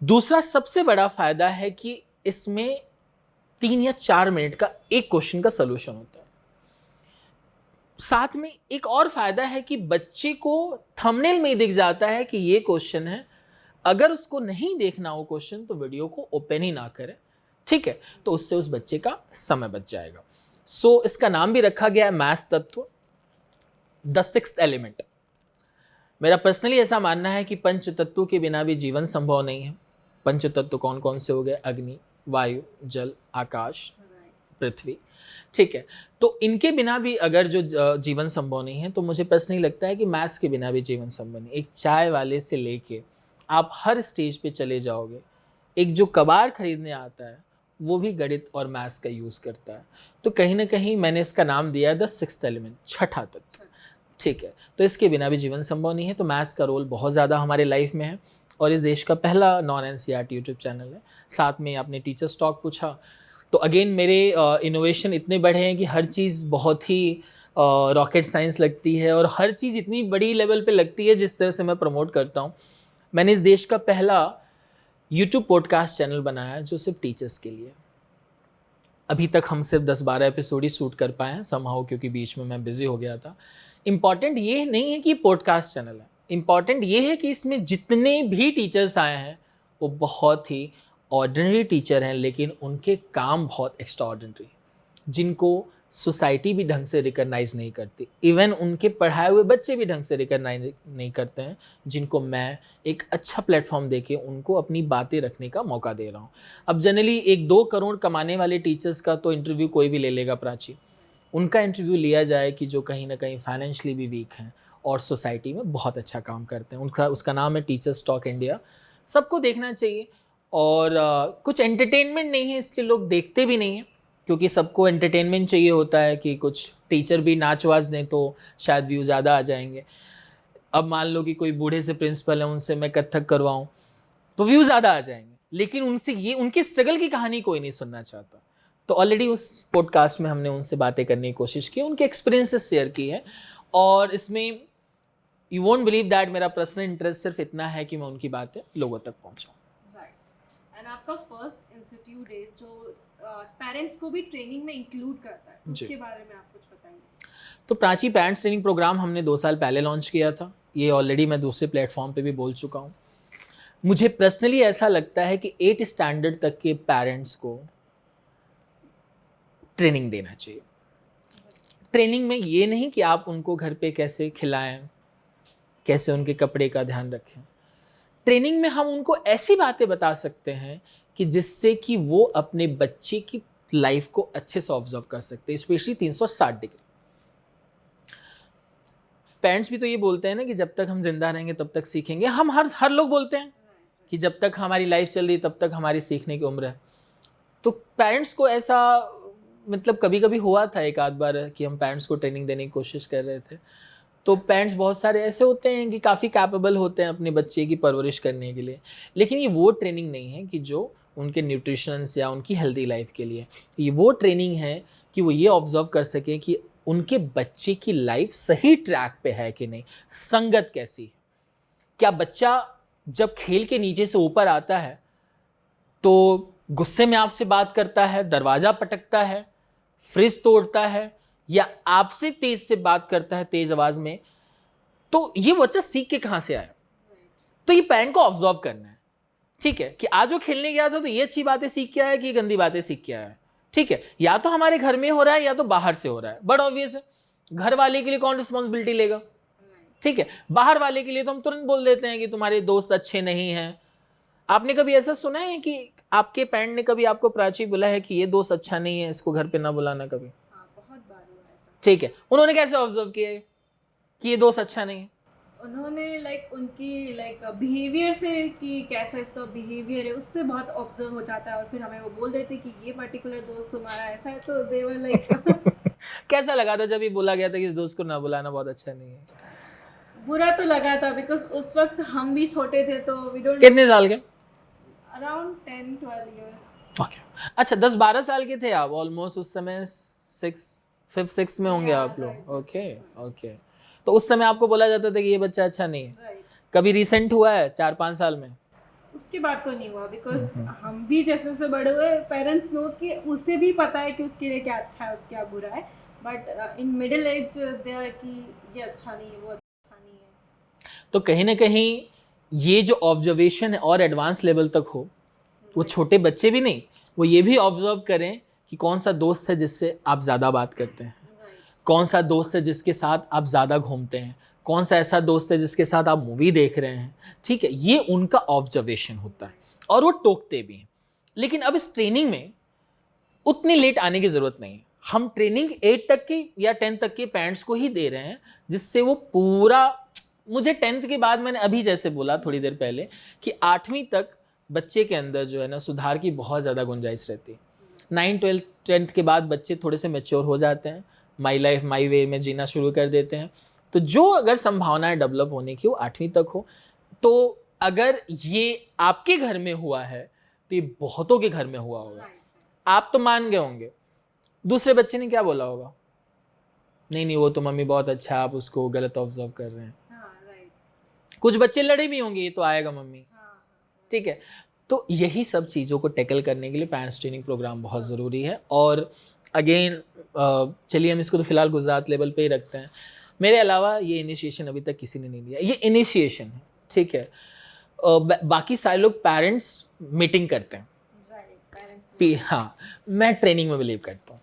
दूसरा सबसे बड़ा फ़ायदा है कि इसमें 3 या 4 मिनट का एक क्वेश्चन का सलूशन होता है। साथ में एक और फ़ायदा है कि बच्चे को थंबनेल में ही दिख जाता है कि ये क्वेश्चन है, अगर उसको नहीं देखना हो क्वेश्चन तो वीडियो को ओपन ही ना करें, ठीक है? तो उससे उस बच्चे का समय बच जाएगा। सो इसका नाम भी रखा गया है मैथ्स तत्व, द सिक्स्थ एलिमेंट। मेरा पर्सनली ऐसा मानना है कि पंच तत्वों के बिना भी जीवन संभव नहीं है। पंच तत्व कौन कौन से हो गए? अग्नि, वायु, जल, आकाश, पृथ्वी, ठीक है? तो इनके बिना भी अगर जो जीवन संभव नहीं है, तो मुझे पर्सनली लगता है कि मैथ्स के बिना भी जीवन संभव नहीं। एक चाय वाले से लेके आप हर स्टेज पे चले जाओगे, एक जो कबाड़ खरीदने आता है वो भी गणित और मैथ्स का यूज़ करता है। तो कहीं ना कहीं मैंने इसका नाम दिया है द सिक्स्थ एलिमेंट, छठा तत्व, ठीक है? तो इसके बिना भी जीवन संभव नहीं है। तो मैथ्स का रोल बहुत ज़्यादा हमारे लाइफ में है और इस देश का पहला नॉन एनसीईआरटी यूट्यूब चैनल है। साथ में आपने टीचर स्टॉक पूछा, तो अगेन मेरे इनोवेशन इतने बड़े हैं कि हर चीज़ बहुत ही रॉकेट साइंस लगती है और हर चीज़ इतनी बड़ी लेवल पे लगती है जिस तरह से मैं प्रमोट करता हूँ। मैंने इस देश का पहला यूट्यूब पॉडकास्ट चैनल बनाया जो सिर्फ टीचर्स के लिए। अभी तक हम सिर्फ 10-12 एपिसोड ही शूट कर पाए हैं समहाउ, क्योंकि बीच में मैं बिजी हो गया था। इम्पॉर्टेंट ये नहीं है कि पॉडकास्ट चैनल है, इम्पॉर्टेंट ये है कि इसमें जितने भी टीचर्स आए हैं वो बहुत ही ऑर्डिनरी टीचर हैं, लेकिन उनके काम बहुत एक्स्ट्राऑर्डिनरी, जिनको सोसाइटी भी ढंग से रिकॉग्नाइज नहीं करती, इवन उनके पढ़ाए हुए बच्चे भी ढंग से रिकॉग्नाइज नहीं करते हैं, जिनको मैं एक अच्छा प्लेटफॉर्म देके उनको अपनी बातें रखने का मौका दे रहा हूँ। अब जनरली 1-2 करोड़ कमाने वाले टीचर्स का तो इंटरव्यू कोई भी ले लेगा प्राची, उनका इंटरव्यू लिया जाए कि जो कहीं ना कहीं फाइनेंशियली भी वीक हैं और सोसाइटी में बहुत अच्छा काम करते हैं। उसका नाम है टीचर स्टॉक इंडिया। सबको देखना चाहिए और कुछ एंटरटेनमेंट नहीं है इसलिए लोग देखते भी नहीं हैं, क्योंकि सबको एंटरटेनमेंट चाहिए होता है कि कुछ टीचर भी नाच वाज दें तो शायद व्यू ज़्यादा आ जाएंगे। अब मान लो कि कोई बूढ़े से प्रिंसिपल है, उनसे मैं कथक करवाऊँ तो व्यू ज़्यादा आ जाएंगे, लेकिन उनसे ये उनकी स्ट्रगल की कहानी कोई नहीं सुनना चाहता। तो ऑलरेडी उस पॉडकास्ट में हमने उनसे बातें करने की कोशिश की, उनके एक्सपीरियंसेस शेयर की है और इसमें यू वोंट बिलीव दैट मेरा पर्सनल इंटरेस्ट सिर्फ इतना है कि मैं उनकी बातें लोगों तक पहुँचाऊँ। एंड आपका फर्स्ट इंस्टीट्यूट है जो पेरेंट्स को भी ट्रेनिंग में इंक्लूड करता है, उसके बारे में आप कुछ बताइए। तो प्राची पेरेंट्स ट्रेनिंग प्रोग्राम हमने 2 साल पहले लॉन्च किया था। ये ऑलरेडी मैं दूसरे प्लेटफॉर्म पे भी बोल चुका हूँ। मुझे पर्सनली ऐसा लगता है कि 8 स्टैंडर्ड तक के पेरेंट्स को ट्रेनिंग देना चाहिए। ट्रेनिंग में ये नहीं कि आप उनको घर पे कैसे खिलाएं, कैसे उनके कपड़े का ध्यान रखें। ट्रेनिंग में हम उनको ऐसी बातें बता सकते हैं कि जिससे कि वो अपने बच्चे की लाइफ को अच्छे से ऑब्जर्व कर सकते हैं, स्पेशली 360 डिग्री। पेरेंट्स भी तो ये बोलते हैं ना कि जब तक हम जिंदा रहेंगे तब तक सीखेंगे। हम हर लोग बोलते हैं कि जब तक हमारी लाइफ चल रही तब तक हमारी सीखने की उम्र है। तो पेरेंट्स को ऐसा मतलब कभी कभी हुआ था एक आध बार कि हम पेरेंट्स को ट्रेनिंग देने की कोशिश कर रहे थे, तो पेरेंट्स बहुत सारे ऐसे होते हैं कि काफ़ी कैपेबल होते हैं अपने बच्चे की परवरिश करने के लिए, लेकिन ये वो ट्रेनिंग नहीं है कि जो उनके न्यूट्रिशंस या उनकी हेल्दी लाइफ के लिए। ये वो ट्रेनिंग है कि वो ये ऑब्जर्व कर सकें कि उनके बच्चे की लाइफ सही ट्रैक पे है कि नहीं, संगत कैसी है। क्या बच्चा जब खेल के नीचे से ऊपर आता है तो गुस्से में आपसे बात करता है, दरवाज़ा पटकता है, फ्रिज तोड़ता है, या आपसे तेज से बात करता है तेज आवाज में, तो ये बच्चा सीख के कहां से आया? तो ये पेरेंट को ऑब्जर्व करना है, ठीक है, कि आज वो खेलने गया था तो ये अच्छी बातें सीख के आया कि गंदी बातें सीख के आया है, ठीक है। या तो हमारे घर में हो रहा है या तो बाहर से हो रहा है। बट ऑब्वियस है, घर वाले के लिए कौन रिस्पॉन्सिबिलिटी लेगा, ठीक है। बाहर वाले के लिए तो हम तुरंत बोल देते हैं कि तुम्हारे दोस्त अच्छे नहीं हैं। आपने कभी ऐसा सुना है कि आपके पेरेंट ने कभी आपको प्राची बोला है कि ये दोस्त अच्छा नहीं है, इसको घर पे ना बुलाना कभी? बहुत बार हुआ ऐसा। ठीक है, उन्होंने कैसे ऑब्जर्व किया कि ये दोस्त अच्छा नहीं है? उन्होंने लाइक उनकी लाइक बिहेवियर से कि कैसा इसका बिहेवियर है उससे बहुत ऑब्जर्व हो जाता है और फिर हमें वो बोल देते कि ये पर्टिकुलर दोस्त तुम्हारा ऐसा है, तो दे वर लाइक कैसा लगा था जब ये बोला गया था कि इस दोस्त को ना बुलाना बहुत अच्छा नहीं है? बुरा तो लगा था बिकॉज उस वक्त हम भी छोटे थे तो वी डोंट कितने साल के? Around 10-12 years. ओके, अच्छा 10-12 साल के थे आप ऑलमोस्ट उस समय, 5th-6th में होंगे Yeah, आप लोग। right, okay right. ओके, तो उस समय आपको बोला जाता था कि ये बच्चा अच्छा नहीं है। राइट, कभी रिसेंट हुआ है 4-5 साल में? उसके बाद तो नहीं हुआ बिकॉज हम भी जैसे जैसे बड़े हुए पेरेंट्स नो कि उसे भी पता है कि उसके लिए क्या अच्छा है उसके क्या बुरा है, but in middle age they are कि ये अच्छा नहीं है वो अच्छा नहीं है। तो कहीं ना कहीं ये जो ऑब्जर्वेशन है और एडवांस लेवल तक हो, वो छोटे बच्चे भी नहीं, वो ये भी ऑब्जर्व करें कि कौन सा दोस्त है जिससे आप ज़्यादा बात करते हैं, कौन सा दोस्त है जिसके साथ आप ज़्यादा घूमते हैं, कौन सा ऐसा दोस्त है जिसके साथ आप मूवी देख रहे हैं। ठीक है, ये उनका ऑब्जर्वेशन होता है और वो टोकते भी हैं। लेकिन अब इस ट्रेनिंग में उतनी लेट आने की ज़रूरत नहीं है। हम ट्रेनिंग 8 तक की या 10 तक के पेरेंट्स को ही दे रहे हैं, जिससे वो पूरा, मुझे 10th के बाद मैंने अभी जैसे बोला थोड़ी देर पहले कि 8वीं तक बच्चे के अंदर जो है ना सुधार की बहुत ज़्यादा गुंजाइश रहती है। 9, 12, 10th के बाद बच्चे थोड़े से मैच्योर हो जाते हैं, माई लाइफ माई वे में जीना शुरू कर देते हैं। तो जो अगर संभावनाएं डेवलप होने की वो 8वीं तक हो, तो अगर ये आपके घर में हुआ है तो ये बहुतों के घर में हुआ होगा। आप तो मान गए होंगे, दूसरे बच्चे ने क्या बोला होगा? नहीं नहीं वो तो मम्मी बहुत अच्छा है, आप उसको गलत ऑब्जर्व कर रहे हैं। कुछ बच्चे लड़े भी होंगे, ये तो आएगा मम्मी। ठीक है, तो यही सब चीज़ों को टैकल करने के लिए पेरेंट्स ट्रेनिंग प्रोग्राम बहुत ज़रूरी है। और अगेन चलिए हम इसको तो फिलहाल गुजरात लेवल पे ही रखते हैं। मेरे अलावा ये इनिशिएशन अभी तक किसी ने नहीं लिया, ये इनिशिएशन है। ठीक है, बाकी सारे लोग पेरेंट्स मीटिंग करते हैं। हाँ, मैं ट्रेनिंग में बिलीव करता हूँ।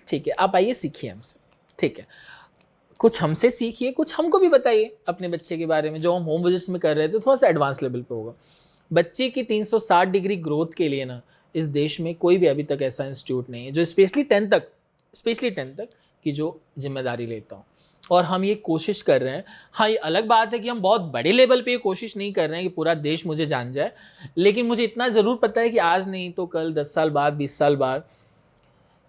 ठीक है, आप आइए सीखिए हमसे। ठीक है, कुछ हमसे सीखिए, कुछ हमको भी बताइए अपने बच्चे के बारे में। जो हम होम विजिट्स में कर रहे थे थोड़ा सा एडवांस लेवल पे होगा। बच्चे की 360 डिग्री ग्रोथ के लिए ना इस देश में कोई भी अभी तक ऐसा इंस्टीट्यूट नहीं है जो स्पेशली 10th तक की जो जिम्मेदारी लेता हूँ। और हम ये कोशिश कर रहे हैं। हाँ, ये अलग बात है कि हम बहुत बड़े लेवल पे ये कोशिश नहीं कर रहे हैं कि पूरा देश मुझे जान जाए, लेकिन मुझे इतना ज़रूर पता है कि आज नहीं तो कल, 10 साल बाद, 20 साल बाद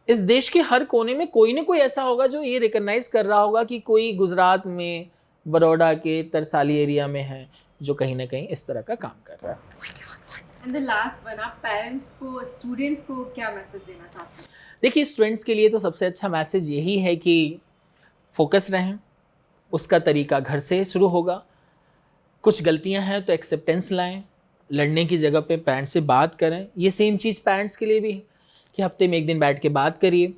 इस देश के हर कोने में कोई ना कोई ऐसा होगा जो ये रिकॉग्नाइज कर रहा होगा कि कोई गुजरात में, बड़ौदा के तरसाली एरिया में है जो कहीं ना कहीं इस तरह का काम कर रहा है। एंड द लास्ट वन, आप पेरेंट्स को, स्टूडेंट्स को क्या मैसेज देना चाहते हैं? देखिए, स्टूडेंट्स के लिए तो सबसे अच्छा मैसेज यही है कि फोकस रहें। उसका तरीका घर से शुरू होगा। कुछ गलतियां हैं तो एक्सेप्टेंस लाएं, लड़ने की जगह पे पेरेंट्स से बात करें। ये सेम चीज़ पेरेंट्स के लिए भी है कि हफ्ते में 1 दिन बैठ के बात करिए,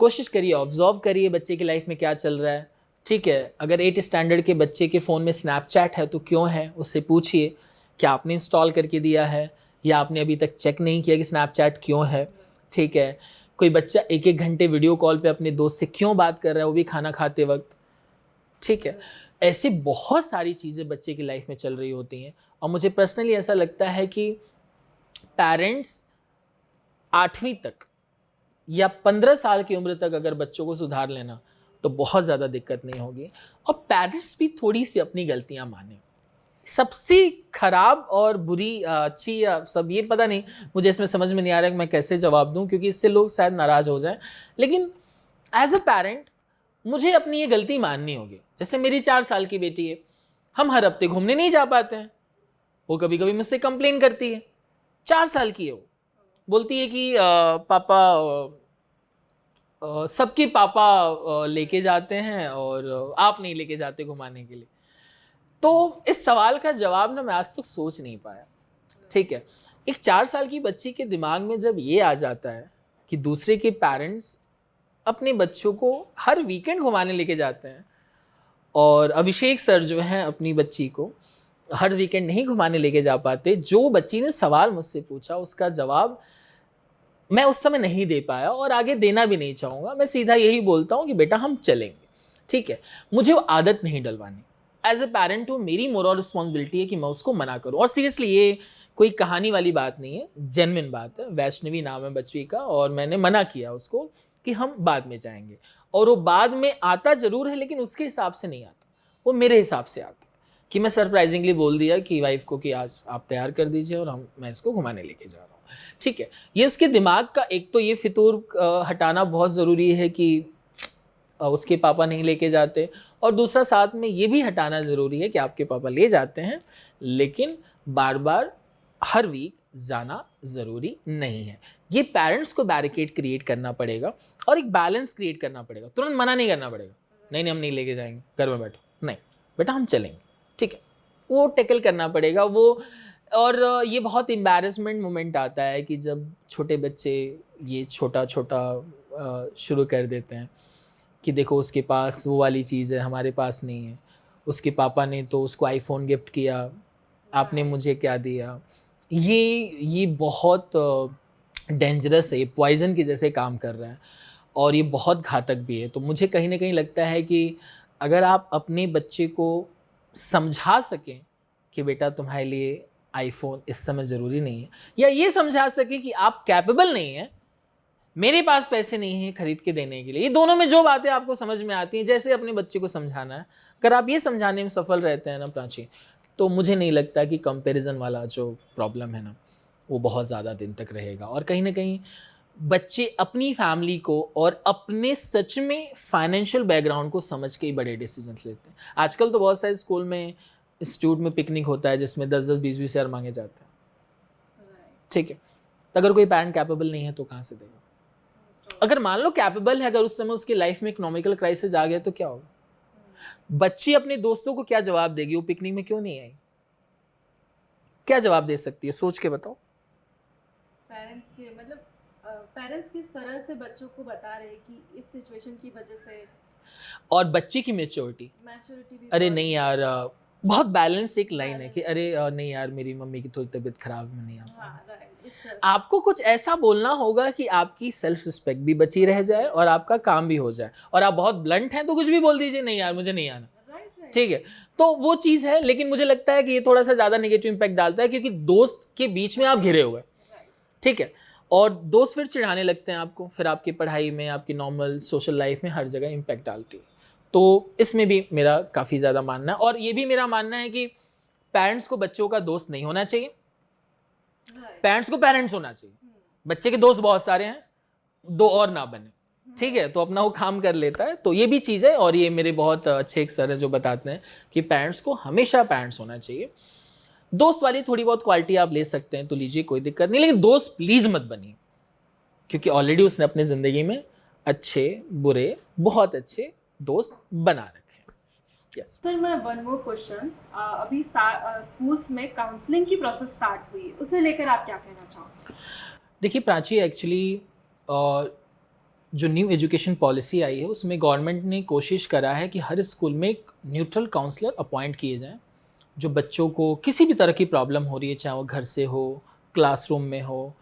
कोशिश करिए, ऑब्जर्व करिए बच्चे की लाइफ में क्या चल रहा है। ठीक है, अगर 8 स्टैंडर्ड के बच्चे के फ़ोन में स्नैपचैट है तो क्यों है, उससे पूछिए क्या आपने इंस्टॉल करके दिया है या आपने अभी तक चेक नहीं किया कि स्नैपचैट क्यों है। ठीक है, कोई बच्चा 1-1 घंटे वीडियो कॉल पे अपने दोस्त से क्यों बात कर रहा है, वो भी खाना खाते वक्त। ठीक है, ऐसे बहुत सारी चीज़ें बच्चे की लाइफ में चल रही होती हैं। और मुझे पर्सनली ऐसा लगता है कि पेरेंट्स 8वीं तक या 15 साल की उम्र तक अगर बच्चों को सुधार लेना तो बहुत ज़्यादा दिक्कत नहीं होगी। और पेरेंट्स भी थोड़ी सी अपनी गलतियां माने। सबसे खराब और बुरी, अच्छी या सब, ये पता नहीं, मुझे इसमें समझ में नहीं आ रहा है कि मैं कैसे जवाब दूं, क्योंकि इससे लोग शायद नाराज़ हो जाएं। लेकिन एज अ पेरेंट मुझे अपनी ये गलती माननी होगी। जैसे मेरी 4 साल की बेटी है, हम हर हफ्ते घूमने नहीं जा पाते हैं। वो कभी कभी मुझसे कंप्लेन करती है। 4 साल की है, वो बोलती है कि पापा, सबके पापा लेके जाते हैं और आप नहीं लेके जाते घुमाने के लिए। तो इस सवाल का जवाब ना मैं आज तक सोच नहीं पाया। ठीक है, एक 4 साल की बच्ची के दिमाग में जब ये आ जाता है कि दूसरे के पेरेंट्स अपने बच्चों को हर वीकेंड घुमाने लेके जाते हैं और अभिषेक सर जो हैं अपनी बच्ची को हर वीकेंड नहीं घुमाने लेके जा पाते, जो बच्ची ने सवाल मुझसे पूछा उसका जवाब मैं उस समय नहीं दे पाया और आगे देना भी नहीं चाहूँगा। मैं सीधा यही बोलता हूँ कि बेटा हम चलेंगे। ठीक है, मुझे वो आदत नहीं डलवानी। एज ए पेरेंट हूँ, मेरी मोरल रिस्पॉन्सिबिलिटी है कि मैं उसको मना करूँ। और सीरियसली ये कोई कहानी वाली बात नहीं है, जेन्युइन बात है। वैष्णवी नाम है बच्ची का और मैंने मना किया उसको कि हम बाद में जाएंगे। और वो बाद में आता ज़रूर है लेकिन उसके हिसाब से नहीं आता, वो मेरे हिसाब से आता। कि मैं सरप्राइजिंगली बोल दिया कि वाइफ को कि आज आप तैयार कर दीजिए और मैं इसको घुमाने लेके जा रहा हूँ। ठीक है, ये उसके दिमाग का एक तो ये फितूर हटाना बहुत ज़रूरी है कि उसके पापा नहीं लेके जाते, और दूसरा साथ में ये भी हटाना ज़रूरी है कि आपके पापा ले जाते हैं लेकिन बार बार हर वीक जाना ज़रूरी नहीं है। ये पेरेंट्स को बैरिकेड क्रिएट करना पड़ेगा और एक बैलेंस क्रिएट करना पड़ेगा। तुरंत मना नहीं करना पड़ेगा, नहीं हम नहीं लेके जाएंगे, घर में बैठो, नहीं बेटा हम चलेंगे, ठीक है, वो टैकल करना पड़ेगा वो। और ये बहुत एम्बैरेसमेंट मोमेंट आता है कि जब छोटे बच्चे ये छोटा छोटा शुरू कर देते हैं कि देखो उसके पास वो वाली चीज़ है, हमारे पास नहीं है, उसके पापा ने तो उसको आईफोन गिफ्ट किया, आपने मुझे क्या दिया। ये बहुत डेंजरस है, ये पॉइजन के जैसे काम कर रहा है और ये बहुत घातक भी है। तो मुझे कहीं ना कहीं लगता है कि अगर आप अपने बच्चे को समझा सकें कि बेटा तुम्हारे लिए आईफोन इस समय ज़रूरी नहीं है, या ये समझा सकें कि आप कैपेबल नहीं हैं, मेरे पास पैसे नहीं हैं खरीद के देने के लिए, ये दोनों में जो बातें आपको समझ में आती हैं जैसे अपने बच्चे को समझाना है, अगर आप ये समझाने में सफल रहते हैं ना प्राची, तो मुझे नहीं लगता कि कंपैरिजन वाला जो प्रॉब्लम है ना वो बहुत ज़्यादा दिन तक रहेगा। और कहीं ना कहीं बच्चे अपनी फैमिली को और अपने सच में फाइनेंशियल बैकग्राउंड को समझ के ही बड़े डिसीजंस लेते हैं। आजकल तो बहुत सारे स्कूल में इंस्टीट्यूट में पिकनिक होता है जिसमें 10-10, 20-20 हज़ार मांगे जाते हैं, ठीक है, तो अगर कोई पेरेंट कैपेबल नहीं है तो कहाँ से देगा। अगर मान लो कैपेबल है, अगर उस समय उसकी लाइफ में इकोनॉमिकल क्राइसिस आ गया तो क्या होगा। बच्ची अपने दोस्तों को क्या जवाब देगी, वो पिकनिक में क्यों नहीं आई, क्या जवाब दे सकती है, सोच के बताओ। पेरेंट्स के मतलब पेरेंट्स किस तरह से बच्चों को बता रहे कि इस सिचुएशन की वजह से, और बच्चे की मैच्योरिटी भी अरे नहीं यार, बहुत बैलेंस एक लाइन है कि अरे नहीं यार मेरी मम्मी की थोड़ी तबीयत खराब, में नहीं आ पाऊंगा। आपको कुछ ऐसा बोलना होगा कि आपकी सेल्फ रिस्पेक्ट भी बची रह जाए और आपका काम भी हो जाए। और आप बहुत ब्लंट हैं तो कुछ भी बोल दीजिए, नहीं यार मुझे नहीं आना, ठीक है, तो वो चीज़ है। लेकिन मुझे लगता है कि ये थोड़ा सा ज़्यादा नेगेटिव इम्पैक्ट डालता है क्योंकि दोस्त के बीच में आप घिरे हुए, ठीक है, और दोस्त फिर चिढ़ाने लगते हैं आपको, फिर आपकी पढ़ाई में, आपकी नॉर्मल सोशल लाइफ में हर जगह इम्पैक्ट डालती है। तो इसमें भी मेरा काफ़ी ज़्यादा मानना है। और ये भी मेरा मानना है कि पेरेंट्स को बच्चों का दोस्त नहीं होना चाहिए, पेरेंट्स को पेरेंट्स होना चाहिए। बच्चे के दोस्त बहुत सारे हैं, दो और ना बने, ठीक है, तो अपना वो काम कर लेता है। तो ये भी चीज़ है। और ये मेरे बहुत अच्छे एक सर हैं जो बताते हैं कि पेरेंट्स को हमेशा पेरेंट्स होना चाहिए। दोस्त वाली थोड़ी बहुत क्वालिटी आप ले सकते हैं तो लीजिए, कोई दिक्कत नहीं, लेकिन दोस्त प्लीज़ मत बनिए, क्योंकि ऑलरेडी उसने अपनी ज़िंदगी में अच्छे बुरे बहुत अच्छे दोस्त बना रखे हैं। यस सर, मैं वन मोर क्वेश्चन, अभी स्कूल्स में काउंसलिंग की प्रोसेस स्टार्ट हुई, उसे लेकर आप क्या कहना चाहोगे। देखिए प्राची, एक्चुअली जो न्यू एजुकेशन पॉलिसी आई है उसमें गवर्नमेंट ने कोशिश करा है कि हर स्कूल में एक न्यूट्रल काउंसलर अपॉइंट किए जाएं, जो बच्चों को किसी भी तरह की प्रॉब्लम हो रही है, चाहे वो घर से हो, क्लासरूम में हो,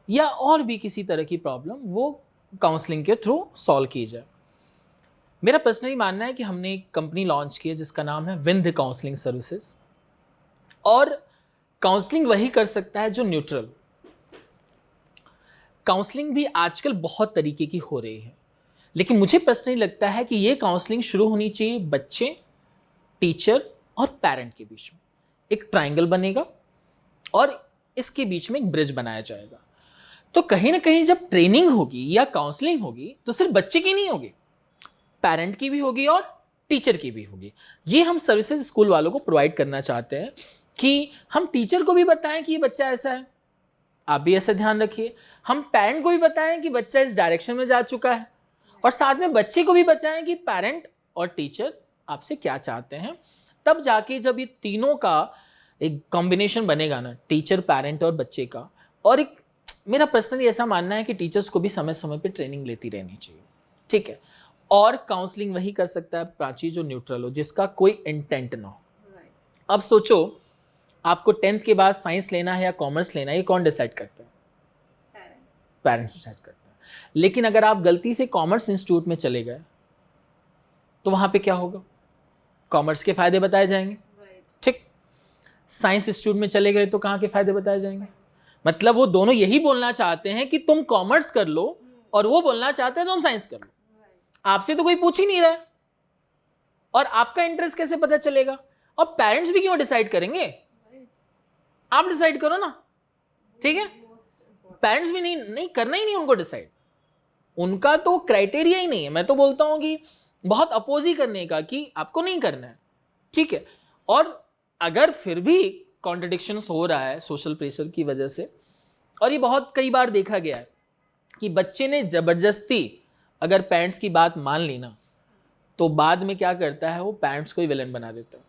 या और भी किसी तरह की प्रॉब्लम, वो काउंसलिंग के थ्रू सॉल्व की जाए। मेरा पर्सनली मानना है कि हमने एक कंपनी लॉन्च की है जिसका नाम है विंध्य काउंसलिंग सर्विसेज। और काउंसलिंग वही कर सकता है जो न्यूट्रल। काउंसलिंग भी आजकल बहुत तरीके की हो रही है, लेकिन मुझे पर्सनली लगता है कि ये काउंसलिंग शुरू होनी चाहिए बच्चे, टीचर और पेरेंट के बीच में। एक ट्रायंगल बनेगा और इसके बीच में एक ब्रिज बनाया जाएगा। तो कहीं ना कहीं जब ट्रेनिंग होगी या काउंसलिंग होगी तो सिर्फ बच्चे की नहीं होगी, पेरेंट की भी होगी और टीचर की भी होगी। ये हम सर्विसेज स्कूल वालों को प्रोवाइड करना चाहते हैं कि हम टीचर को भी बताएं कि ये बच्चा ऐसा है, आप भी ऐसा ध्यान रखिए। हम पेरेंट को भी बताएं कि बच्चा इस डायरेक्शन में जा चुका है, और साथ में बच्चे को भी बताएं कि पेरेंट और टीचर आपसे क्या चाहते हैं। तब जाके जब ये तीनों का एक कॉम्बिनेशन बनेगा ना, टीचर, पेरेंट और बच्चे का, और एक मेरा पर्सनली ऐसा मानना है कि टीचर्स को भी समय समय पे ट्रेनिंग लेती रहनी चाहिए, ठीक है। और काउंसलिंग वही कर सकता है प्राची जो न्यूट्रल हो, जिसका कोई इंटेंट ना हो। अब सोचो, आपको 10th के बाद साइंस लेना है या कॉमर्स लेना है, ये कौन डिसाइड करता है? पेरेंट्स डिसाइड करते हैं। लेकिन अगर आप गलती से कॉमर्स इंस्टीट्यूट में चले गए तो वहां पे क्या होगा? कॉमर्स के फायदे बताए जाएंगे, ठीक। साइंस इंस्टीट्यूट में चले गए तो कहाँ के फायदे बताए जाएंगे? मतलब वो दोनों यही बोलना चाहते हैं कि तुम कॉमर्स कर लो, और वो बोलना चाहते हैं तुम साइंस कर लो। आपसे तो कोई पूछ ही नहीं रहा है, और आपका इंटरेस्ट कैसे पता चलेगा? और पेरेंट्स भी क्यों डिसाइड करेंगे, आप डिसाइड करो ना, ठीक है। पेरेंट्स भी नहीं करना ही नहीं उनको डिसाइड, उनका तो क्राइटेरिया ही नहीं है। मैं तो बोलता हूं कि बहुत अपोज ही करने का कि आपको नहीं करना है, ठीक है। और अगर फिर भी कॉन्ट्रडिक्शंस हो रहा है सोशल प्रेशर की वजह से, और ये बहुत कई बार देखा गया है कि बच्चे ने जबरदस्ती अगर पेरेंट्स की बात मान ली ना, तो बाद में क्या करता है वो पेरेंट्स को ही विलन बना देता है।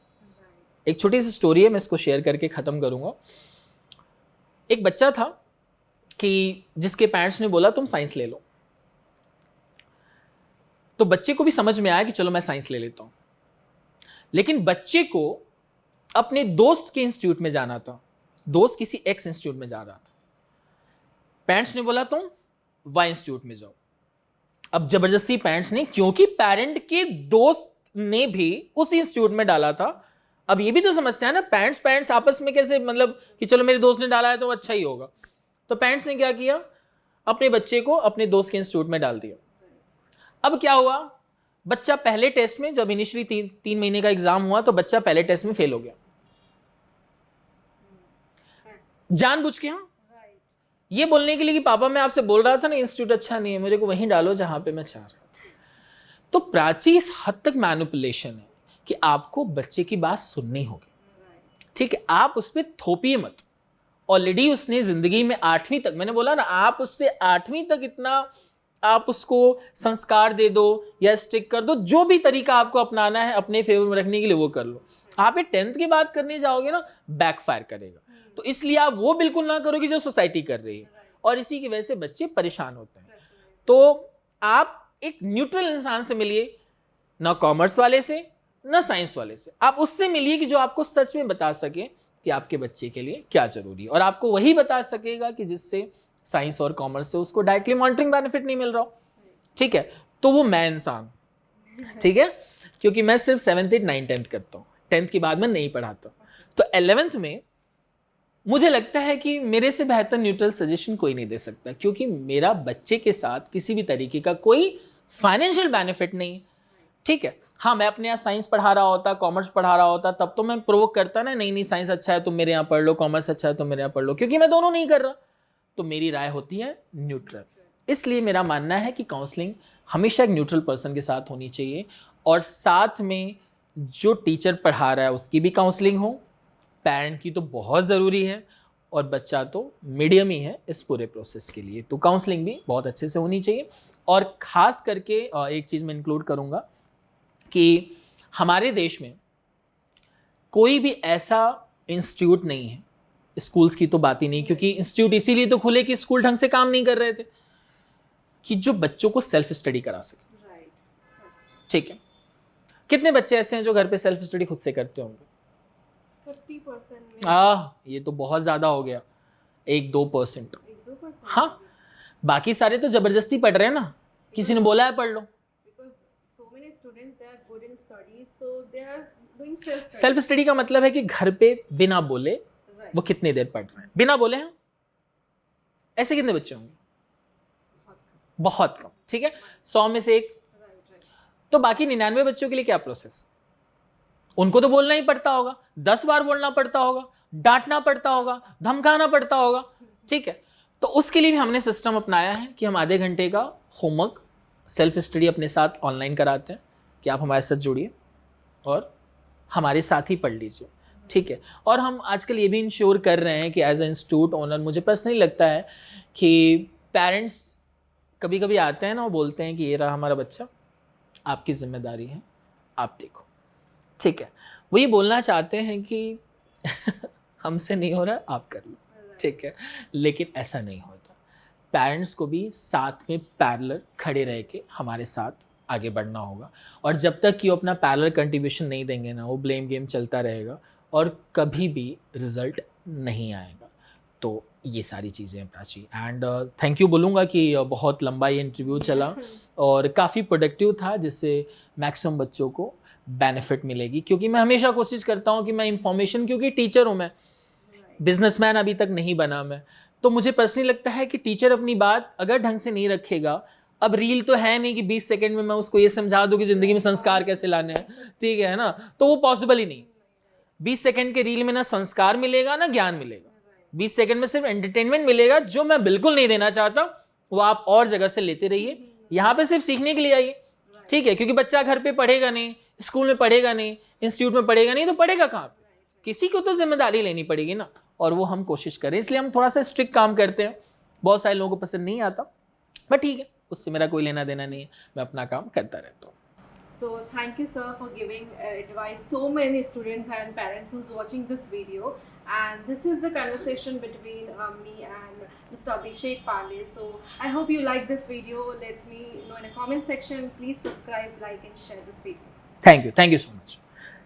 एक छोटी सी स्टोरी है, मैं इसको शेयर करके ख़त्म करूँगा। एक बच्चा था कि जिसके पेरेंट्स ने बोला तुम साइंस ले लो, तो बच्चे को भी समझ में आया कि चलो मैं साइंस ले लेता हूँ। लेकिन बच्चे को अपने दोस्त के इंस्टीट्यूट में जाना था, दोस्त किसी एक्स इंस्टीट्यूट में जा रहा था, पेरेंट्स ने बोला तुम वाई इंस्टीट्यूट में जाओ। अब जबरदस्ती पेरेंट्स ने, क्योंकि पेरेंट के दोस्त ने भी उस इंस्टीट्यूट में डाला था। अब ये भी तो समस्या है ना, पेरेंट्स आपस में कैसे, मतलब कि चलो मेरे दोस्त ने डाला है तो अच्छा ही होगा। तो पेरेंट्स ने क्या किया, अपने बच्चे को अपने दोस्त के इंस्टीट्यूट में डाल दिया। अब क्या हुआ, बच्चा पहले टेस्ट में, जब इनिशियली 3 महीने का एग्जाम हुआ, तो बच्चा पहले टेस्ट में फेल हो गया जानबूझ के। हाँ, ये बोलने के लिए कि पापा मैं आपसे बोल रहा था ना इंस्टीट्यूट अच्छा नहीं है, मेरे को वहीं डालो जहां पे मैं चाह रहा था। तो प्राची इस हद तक मैनिपुलेशन है कि आपको बच्चे की बात सुननी होगी, ठीक है। आप उस पर थोपिए मत। ऑलरेडी उसने जिंदगी में 8वीं तक, मैंने बोला ना, आप उससे 8वीं तक इतना आप उसको संस्कार दे दो या स्टिक कर दो, जो भी तरीका आपको अपनाना है अपने फेवर में रखने के लिए वो कर लो। आप ये 10th की बात करने जाओगे ना, बैकफायर करेगा। तो इसलिए आप वो बिल्कुल ना करो कि जो सोसाइटी कर रही है, और इसी की वजह से बच्चे परेशान होते हैं। तो आप एक न्यूट्रल इंसान से मिलिए, ना कॉमर्स वाले से ना साइंस वाले से, आप उससे मिलिए कि जो आपको सच में बता सके कि आपके बच्चे के लिए क्या जरूरी है, और आपको वही बता सकेगा कि जिससे साइंस और कॉमर्स से उसको डायरेक्टली मॉनिटरिंग बेनिफिट नहीं मिल रहा हो, ठीक है। तो वो मैं इंसान, ठीक है, क्योंकि मैं सिर्फ 7th 8th 9th 10th करता हूँ, 10th के बाद मैं नहीं पढ़ाता। तो 11th में मुझे लगता है कि मेरे से बेहतर न्यूट्रल सजेशन कोई नहीं दे सकता, क्योंकि मेरा बच्चे के साथ किसी भी तरीके का कोई फाइनेंशियल बेनिफिट नहीं, ठीक है। हाँ, मैं अपने यहाँ साइंस पढ़ा रहा होता, कॉमर्स पढ़ा रहा होता, तब तो मैं प्रोवोक करता ना, नहीं साइंस अच्छा है तुम मेरे यहाँ पढ़ लो, कॉमर्स अच्छा है तुम मेरे यहाँ पढ़ लो, क्योंकि मैं दोनों नहीं कर रहा। तो मेरी राय होती है न्यूट्रल। इसलिए मेरा मानना है कि काउंसलिंग हमेशा एक न्यूट्रल पर्सन के साथ होनी चाहिए, और साथ में जो टीचर पढ़ा रहा है उसकी भी काउंसलिंग हो, पेरेंट की तो बहुत ज़रूरी है, और बच्चा तो मीडियम ही है इस पूरे प्रोसेस के लिए। तो काउंसलिंग भी बहुत अच्छे से होनी चाहिए। और ख़ास करके एक चीज़ मैं इंक्लूड करूँगा कि हमारे देश में कोई भी ऐसा इंस्टीट्यूट नहीं है, स्कूल्स की तो बात ही नहीं, क्योंकि इंस्टीट्यूट इसीलिए तो खुले कि स्कूल ढंग से काम नहीं कर रहे थे, कि जो बच्चों को सेल्फ स्टडी करा सके, ठीक है। कितने बच्चे ऐसे हैं जो घर पे सेल्फ स्टडी खुद से करते होंगे? 50% ये तो बहुत ज़्यादा हो गया, 1-2%। हाँ, बाकी सारे तो जबरदस्ती पढ़ रहे हैं ना, किसी ने बोला है पढ़ लो। सेल्फ स्टडी का मतलब है कि घर पे बिना बोले वो कितनी देर पढ़ रहे हैं, बिना बोले हैं। ऐसे कितने बच्चे होंगे? बहुत कम, ठीक है, 100 में से 1। तो बाकी 99 बच्चों के लिए क्या प्रोसेस? उनको तो बोलना ही पड़ता होगा, 10 बार बोलना पड़ता होगा, डांटना पड़ता होगा, धमकाना पड़ता होगा, ठीक है। तो उसके लिए भी हमने सिस्टम अपनाया है कि हम आधे घंटे का होमवर्क सेल्फ स्टडी अपने साथ ऑनलाइन कराते हैं, कि आप हमारे साथ जुड़िए और हमारे साथ ही पढ़ लीजिए, ठीक है। और हम आजकल ये भी इंश्योर कर रहे हैं कि एज ए इंस्टीट्यूट ओनर, मुझे पर्सनली लगता है कि पेरेंट्स कभी कभी आते हैं ना, वो बोलते हैं कि ये रहा हमारा बच्चा, आपकी जिम्मेदारी है, आप देखो, ठीक है। वो ये बोलना चाहते हैं कि हमसे नहीं हो रहा, आप कर लो, ठीक है। लेकिन ऐसा नहीं होता। पेरेंट्स को भी साथ में पैरेलल खड़े रह के हमारे साथ आगे बढ़ना होगा, और जब तक कि वो अपना पैरेलल कंट्रीब्यूशन नहीं देंगे ना, वो ब्लेम गेम चलता रहेगा और कभी भी रिजल्ट नहीं आएगा। तो ये सारी चीज़ें हैं प्राची, एंड थैंक यू बोलूँगा कि बहुत लंबा ये इंटरव्यू चला और काफ़ी प्रोडक्टिव था, जिससे मैक्सिमम बच्चों को बेनिफिट मिलेगी। क्योंकि मैं हमेशा कोशिश करता हूँ कि मैं इंफॉर्मेशन, क्योंकि टीचर हूँ मैं, बिजनेसमैन अभी तक नहीं बना मैं, तो मुझे पर्सनली लगता है कि टीचर अपनी बात अगर ढंग से नहीं रखेगा, अब रील तो है नहीं कि 20 सेकंड में मैं उसको ये समझा दूँ कि ज़िंदगी में संस्कार कैसे लाने हैं, ठीक है ना, तो वो पॉसिबल ही नहीं। 20 सेकंड के रील में ना संस्कार मिलेगा ना ज्ञान मिलेगा, 20 सेकंड में सिर्फ एंटरटेनमेंट मिलेगा, जो मैं बिल्कुल नहीं देना चाहता। वो आप और जगह से लेते रहिए, यहाँ पे सिर्फ सीखने के लिए आइए, ठीक है? क्योंकि बच्चा घर पे पढ़ेगा नहीं, स्कूल में पढ़ेगा नहीं, इंस्टीट्यूट में पढ़ेगा नहीं, तो पढ़ेगा कहाँ पे? किसी को तो जिम्मेदारी लेनी पड़ेगी ना, और वो हम कोशिश करें। इसलिए हम थोड़ा सा स्ट्रिक्ट काम करते हैं, बहुत सारे लोगों को पसंद नहीं आता, बट ठीक है, उससे मेरा कोई लेना देना नहीं है, मैं अपना काम करता रहता हूँ। So thank you, sir, for giving advice. So many students and parents who's watching this video, and this is the conversation between me and Mr. Abhishek Pandey. So I hope you like this video. Let me know in the comment section. Please subscribe, like, and share this video. Thank you so much.